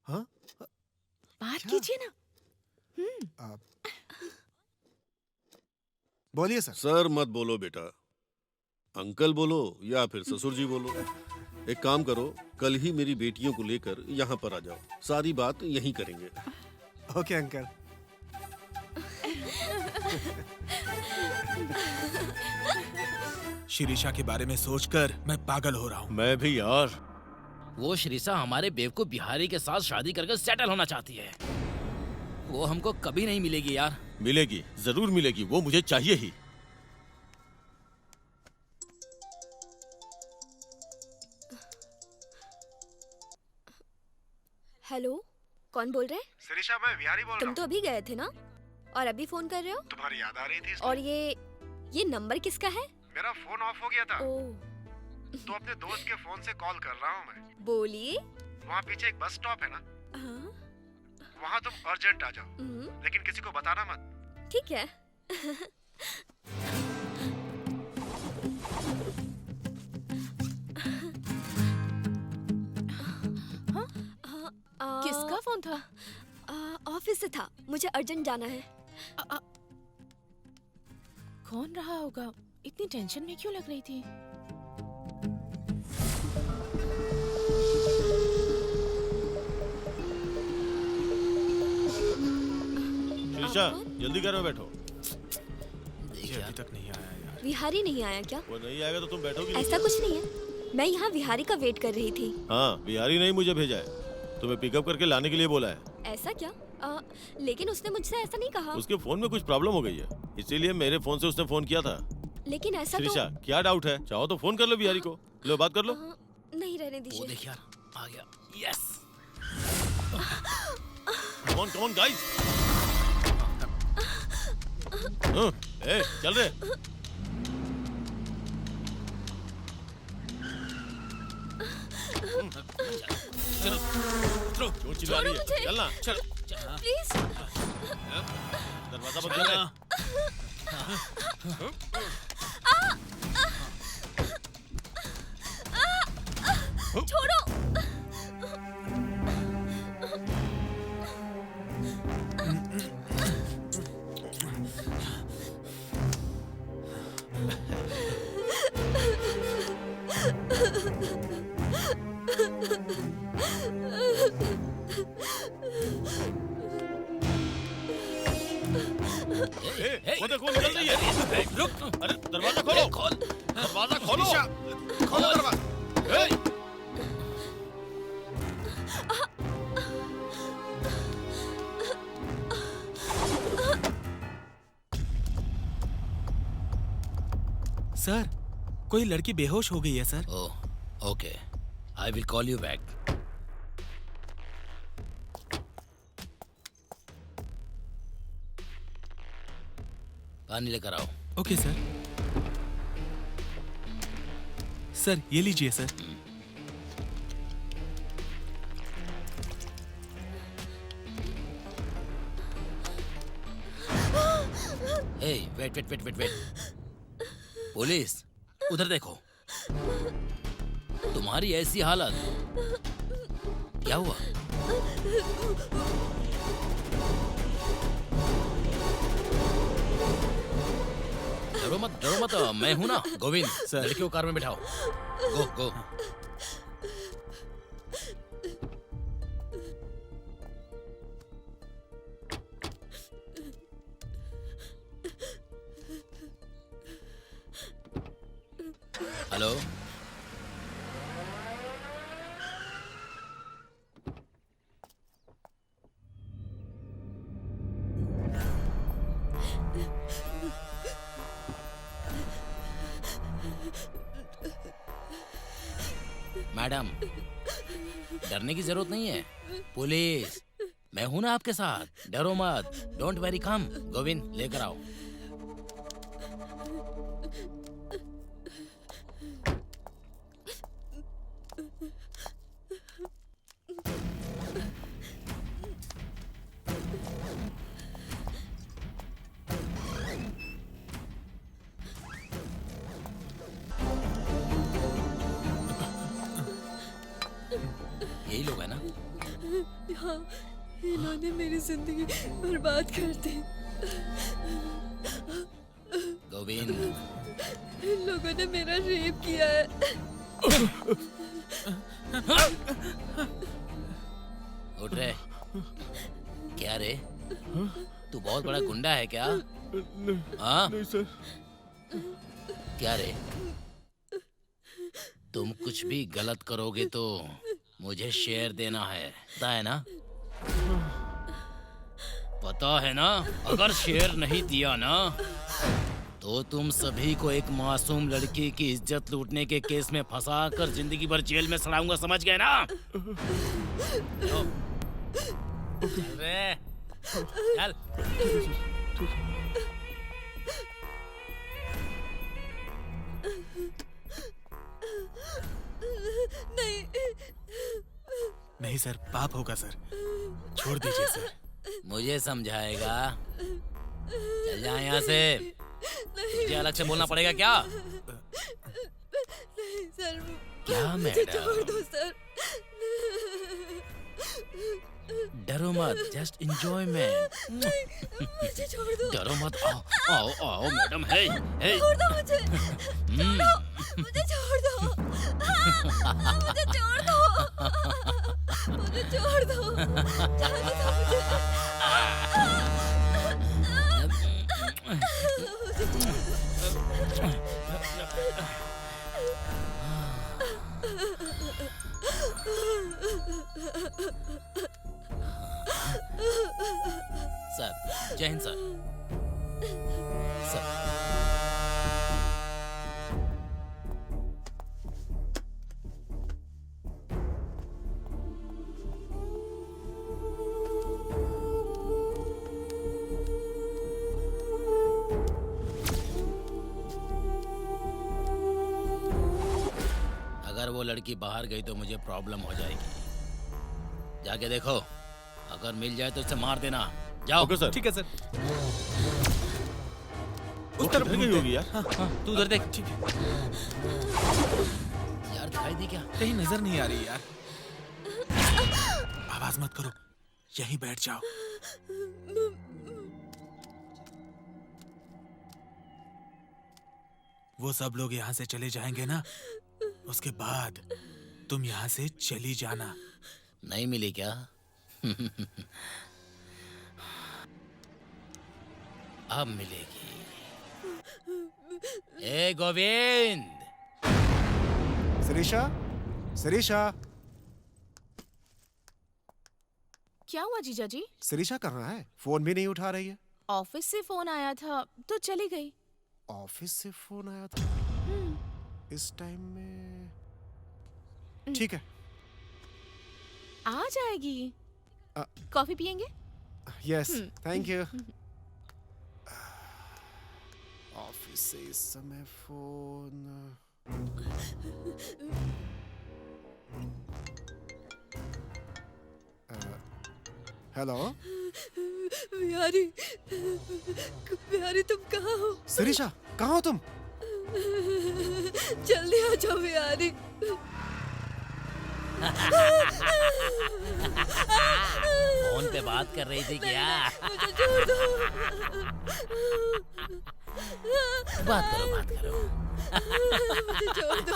हाँ? बात कीजिए ना। बोलिए सर। सर मत बोलो बेटा, अंकल बोलो या फिर ससुर जी बोलो। एक काम करो, कल ही मेरी बेटियों को लेकर यहाँ पर आ जाओ, सारी बात यहीं करेंगे। Okay uncle. शिरीषा के बारे में सोचकर मैं पागल हो रहा हूँ। मैं भी यार। वो शिरीषा हमारे बेवकूफ बिहारी के साथ शादी करके सेटल होना चाहती है। वो हमको कभी नहीं मिलेगी यार। मिलेगी, जरूर मिलेगी, वो मुझे चाहिए ही। हेलो, कौन बोल रहे हैं? शिरीषा, मैं बिहारी बोल रहा तुम हूँ। तो अभी गए थे ना, और अभी फोन कर रहे हो? तुम्हारी याद आ रही थी इसलिए। और ये नंबर किसका है? मेरा फोन ऑफ हो गया था। ओह। तो अपने दोस्त के फोन से कॉल कर रहा हूँ मैं। बोलिए। वहाँ पीछे एक बस स्टॉप है ना, हाँ? वहाँ तुम अर्जेंट आ जाओ, लेकिन किसी को बताना मत। ठीक है। किसका फोन था? ऑफिस से था, मुझे अर्जेंट जाना है। कौन रहा होगा? इतनी टेंशन में क्यों लग रही थी? शिरीषा, जल्दी घर में बैठो। अभी तक नहीं आया यार। विहारी नहीं आया क्या? वो नहीं आएगा तो तुम बैठोगी नहीं? ऐसा कुछ नहीं है, मैं यहाँ विहारी का वेट कर रही थी। हाँ, बिहारी नहीं मुझे भेजा है, तुम्हें पिकअप करके लाने के लिए बोला है। ऐसा क्या? लेकिन उसने मुझसे ऐसा नहीं कहा। उसके फोन में कुछ प्रॉब्लम हो गई है, इसीलिए मेरे फोन से उसने फोन किया था। लेकिन ऐसा शिरीषा, क्या डाउट है? चाहो तो फोन कर लो बिहारी को, लो बात कर लो। नहीं, रहने दीजिए। वो देख यार, आ गया। यस। Come on guys. चल रहे। चलो, क्यों चिल्ला रही है? चलना, चल। प्लीज। दरवाजा बंद कर दे। छोड़ो। वो देखो निकल रही है। रुक, अरे दरवाजा खोलो। दरवाजा खोलो। खोलो दरवाजा। सर, कोई लड़की बेहोश हो गई है sir. Oh, okay, I will call you back. पानी लेकर आओ। Okay sir. सर, ये लीजिए सर। हे, वेट। पुलिस, उधर देखो। तुम्हारी ऐसी हालत, क्या हुआ? डरो मत, मैं हूं ना। गोविंद, लड़की को कार में बिठाओ। गो। हेलो, मैडम, डरने की जरूरत नहीं है। पुलिस, मैं हूं ना आपके साथ, डरो मत। डोंट वेरी, कम। गोविंद, लेकर आओ। यही लोग है ना? हाँ, इन्होंने मेरी जिंदगी बर्बाद कर दी। गोविंद, इन लोगों ने मेरा रेप किया है। उठ रे। क्या रे, तू बहुत बड़ा गुंडा है क्या? हाँ? नहीं सर। क्या रे, तुम कुछ भी गलत करोगे तो मुझे शेयर देना है, पता है ना? पता है ना? अगर शेयर नहीं दिया ना तो तुम सभी को एक मासूम लड़की की इज्जत लूटने के केस में फंसा कर जिंदगी भर जेल में सड़ाऊंगा, समझ गए ना? अरे चल। नहीं सर, पाप होगा सर, छोड़ दीजिए सर। मुझे समझाएगा? चल जा यहाँ से। तुझे अलग से बोलना पड़ेगा क्या? नहीं सर, क्या मुझे मैडम? छोड़ दो सर। डरो मत, जस्ट एंजॉयमेंट। मुझे छोड़ दो। डरो मत, आओ आओ आओ मैडम। हे हे छोड़ दो मुझे, मुझे छोड़ दो, मुझे छोड़ दो, मुझे छोड़ दो, जाने दो मुझे। सर, जय हिंद सर। सर अगर वो लड़की बाहर गई तो मुझे प्रॉब्लम हो जाएगी। जाके देखो, अगर मिल जाए तो इसे मार देना। जाओ। Okay sir. ठीक है सर। उस तरफ गई होगी यार। हाँ, तू उधर देख। ठीक है यार, दिखाई दी क्या? कहीं नजर नहीं आ रही यार। आवाज मत करो, यहीं बैठ जाओ। वो सब लोग यहाँ से चले जाएंगे ना, उसके बाद तुम यहाँ से चली जाना। नहीं मिली क्या? अब मिलेगी। ए गोविंद! शिरीषा, शिरीषा, क्या हुआ जीजा जी? शिरीषा कहाँ है? फोन भी नहीं उठा रही है। ऑफिस से फोन आया था तो चली गई। ऑफिस से फोन आया था इस टाइम में? ठीक है, आ जाएगी। कॉफी पियेंगे? Yes, thank you. ऑफिस से इस समय फोन। हेलो बिहारी, बिहारी तुम कहाँ हो? शिरीषा, कहाँ हो तुम? जल्दी आ जाओ बिहारी। फोन पे बात कर रही थी क्या? मुझे छोड़ दो। बात करो, बात करो। मुझे छोड़ दो।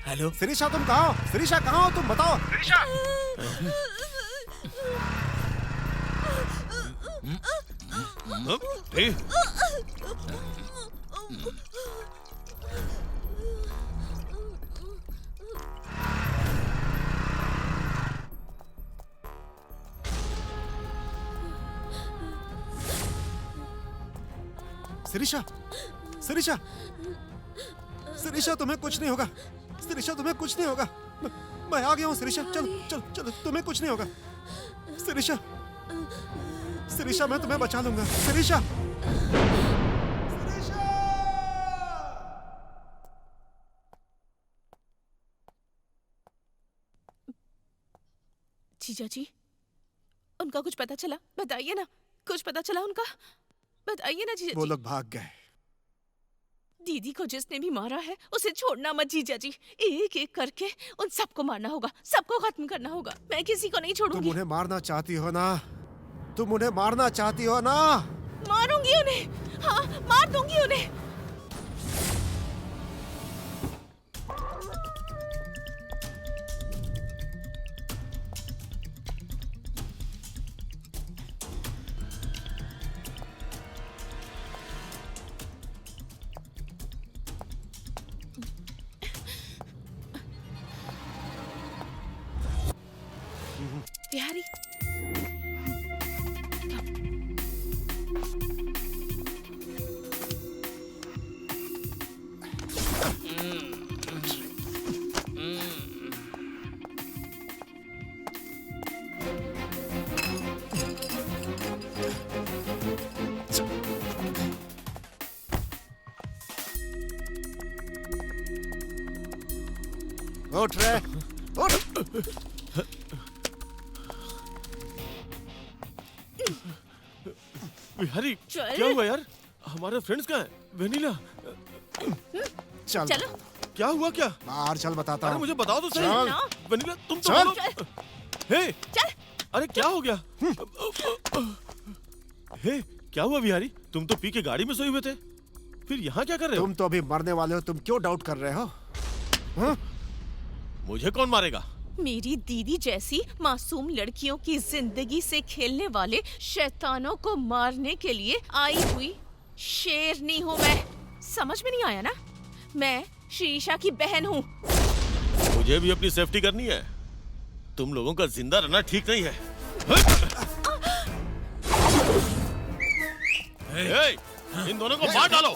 हेलो शिरीषा, तुम कहाँ हो? शिरीषा कहाँ हो तुम? बताओ शिरीषा। शिरीषा, शिरीषा, शिरीषा, तुम्हें कुछ नहीं होगा। शिरीषा, तुम्हें कुछ नहीं होगा। मैं आ गया हूँ शिरीषा। चलो चलो चलो, तुम्हें कुछ नहीं होगा। शिरीषा, शिरीषा, मैं तुम्हें बचा लूंगा। शिरीषा, जीजा जी, उनका कुछ पता चला? बताइए ना, कुछ पता चला उनका? बताइए ना जीजा जी। वो लोग भाग गए। दीदी को जिसने भी मारा है उसे छोड़ना मत जीजा जी। एक एक करके उन सबको मारना होगा, सबको खत्म करना होगा। मैं किसी को नहीं छोड़ूंगी। तुम उन्हें मारना चाहती हो ना? तुम उन्हें मारना चाहती हो ना? मारूंगी उन्हें, हाँ मार दूंगी उन्हें। बिहारी। उठ रे, उठ। बिहारी चल। क्या हुआ यार? हमारे फ्रेंड्स कहाँ हैं? वेनिला चल। चलो। क्या हुआ क्या? बाहर चल, बताता अरे हूँ। मुझे बताओ तो सही। चल। वेनिला तुम तो चल। बोलो। हे चल। अरे क्या हो गया? हे क्या हुआ बिहारी? तुम तो पी के गाड़ी में सोए हुए थे, फिर यहाँ क्या कर रहे हो? तुम तो अभी मरने वाले हो, तुम क्यों डाउट कर रहे हो? हाँ? मुझे कौन मारेगा? मेरी दीदी जैसी मासूम लड़कियों की जिंदगी से खेलने वाले शैतानों को मारने के लिए आई हुई शेरनी हूँ मैं। समझ में नहीं आया ना? मैं शीशा की बहन हूँ। मुझे भी अपनी सेफ्टी करनी है। तुम लोगों का जिंदा रहना ठीक नहीं है। हे, इन दोनों को मार डालो।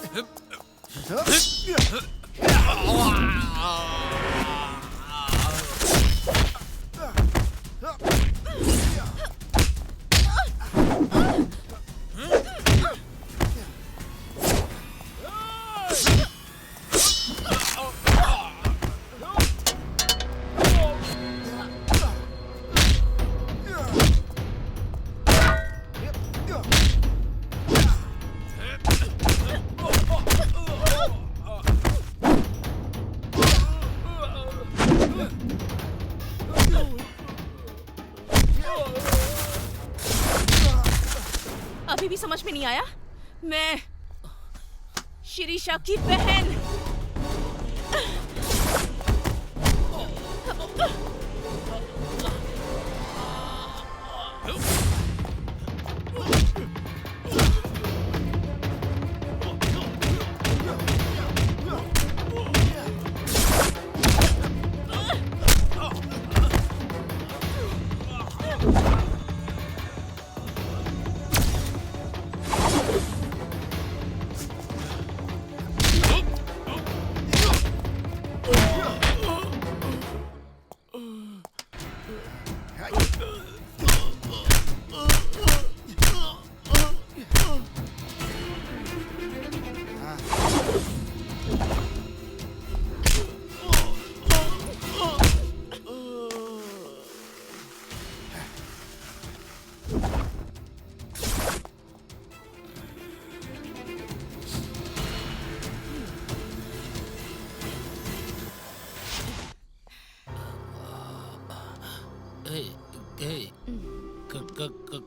अभी भी समझ में नहीं आया? मैं शिरीषा की बहन।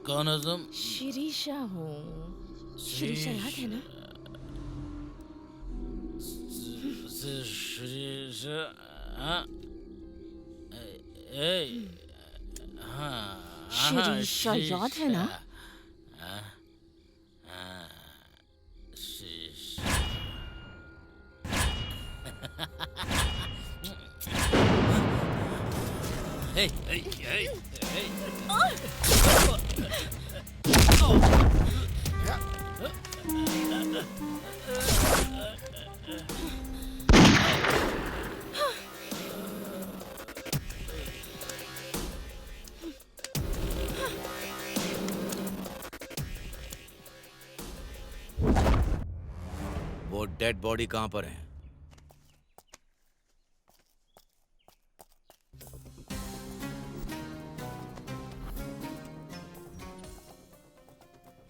कौन हो तुम? शिरीषा हूँ। शिरीषा याद है ना? शिरीषा? हाँ, शिरीषा याद है ना? Hey, hey, hey, hey. वो डेड बॉडी कहाँ पर है?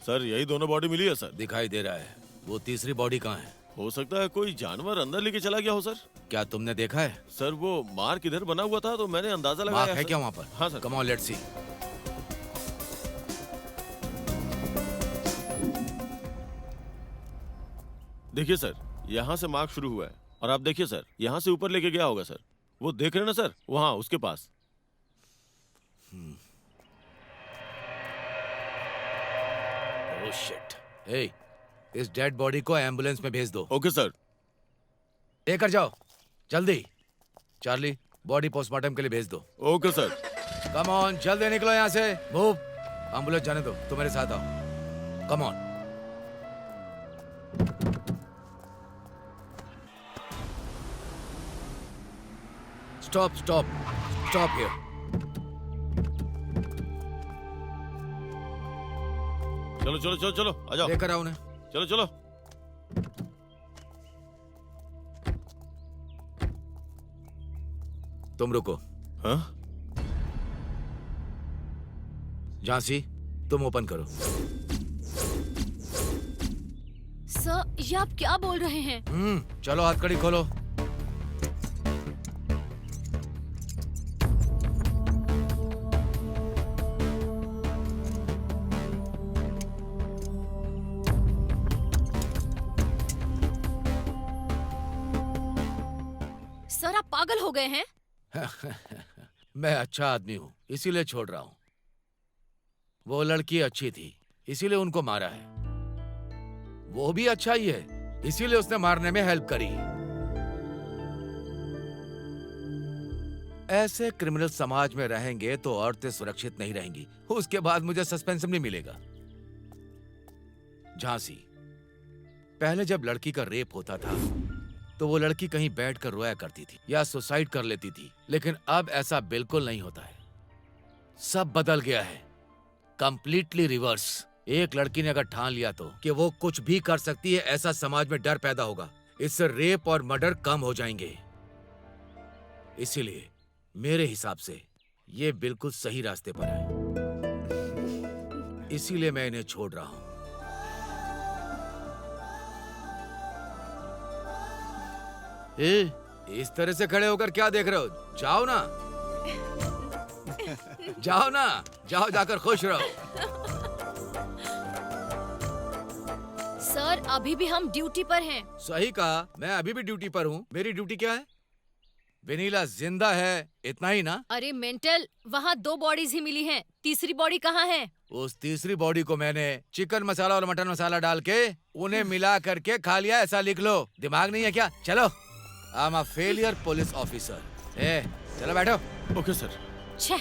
सर यही दोनों बॉडी मिली है सर। दिखाई दे रहा है। वो तीसरी बॉडी कहाँ है? हो सकता है कोई जानवर अंदर लेके चला गया हो सर। क्या तुमने देखा है? सर वो मार्क इधर बना हुआ था तो मैंने अंदाजा लगाया। मार्क है क्या वहाँ पर? हाँ sir. Come on let's see. देखिए सर, यहाँ से मार्क शुरू हुआ है और आप देखिए सर, यहाँ से ऊपर लेके गया होगा सर। वो देख रहे हैं ना सर, वहाँ उसके पास। Oh shit. हे, इस डेड बॉडी को एम्बुलेंस में भेज दो। Okay sir. लेकर जाओ जल्दी। चार्ली, बॉडी पोस्टमार्टम के लिए भेज दो। Okay sir. कम ऑन, जल्दी निकलो यहाँ से। मूव। एम्बुलेंस जाने दो, तुम मेरे साथ आओ। Come on. Stop stop stop here. चलो चलो चलो चलो आ जाओ। लेकर आओ उन्हें। चलो चलो। तुम रुको। हाँ? झांसी, तुम ओपन करो। सर, ये आप क्या बोल रहे हैं? चलो हथकड़ी खोलो। सर, आप पागल हो गए हैं? मैं अच्छा आदमी हूँ, इसीलिए छोड़ रहा हूँ। वो लड़की अच्छी थी, इसीलिए उनको मारा है। वो भी अच्छा ही है, इसीलिए उसने मारने में हेल्प करी। ऐसे क्रिमिनल समाज में रहेंगे तो औरतें सुरक्षित नहीं रहेंगी। उसके बाद मुझे सस्पेंशन भी मिलेगा। झांसी, पहले जब लड़की का रेप होता था तो वो लड़की कहीं बैठकर रोया करती थी या सुसाइड कर लेती थी, लेकिन अब ऐसा बिल्कुल नहीं होता है। सब बदल गया है, कंप्लीटली रिवर्स। एक लड़की ने अगर ठान लिया तो कि वो कुछ भी कर सकती है, ऐसा समाज में डर पैदा होगा। इससे रेप और मर्डर कम हो जाएंगे। इसीलिए मेरे हिसाब से ये बिल्कुल सही रास्ते पर है, इसीलिए मैं इन्हें छोड़ रहा हूं। इस तरह से खड़े होकर क्या देख रहे हो? जाओ ना, जाओ ना, जाओ, जाकर खुश रहो। सर, अभी भी हम ड्यूटी पर हैं। सही कहा, मैं अभी भी ड्यूटी पर हूँ। मेरी ड्यूटी क्या है? वेनिला जिंदा है, इतना ही ना? अरे मेंटल, वहाँ 2 बॉडीज ही मिली हैं। तीसरी बॉडी कहाँ है? उस तीसरी बॉडी को मैंने चिकन मसाला और मटन मसाला डाल के उन्हें मिला करके खा लिया, ऐसा लिख लो। दिमाग नहीं है क्या? चलो। I am a failure police officer. चलो बैठो। Okay sir. छह।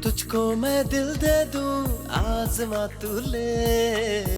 तुझको मैं दिल दे दूं, आज़मा तू ले।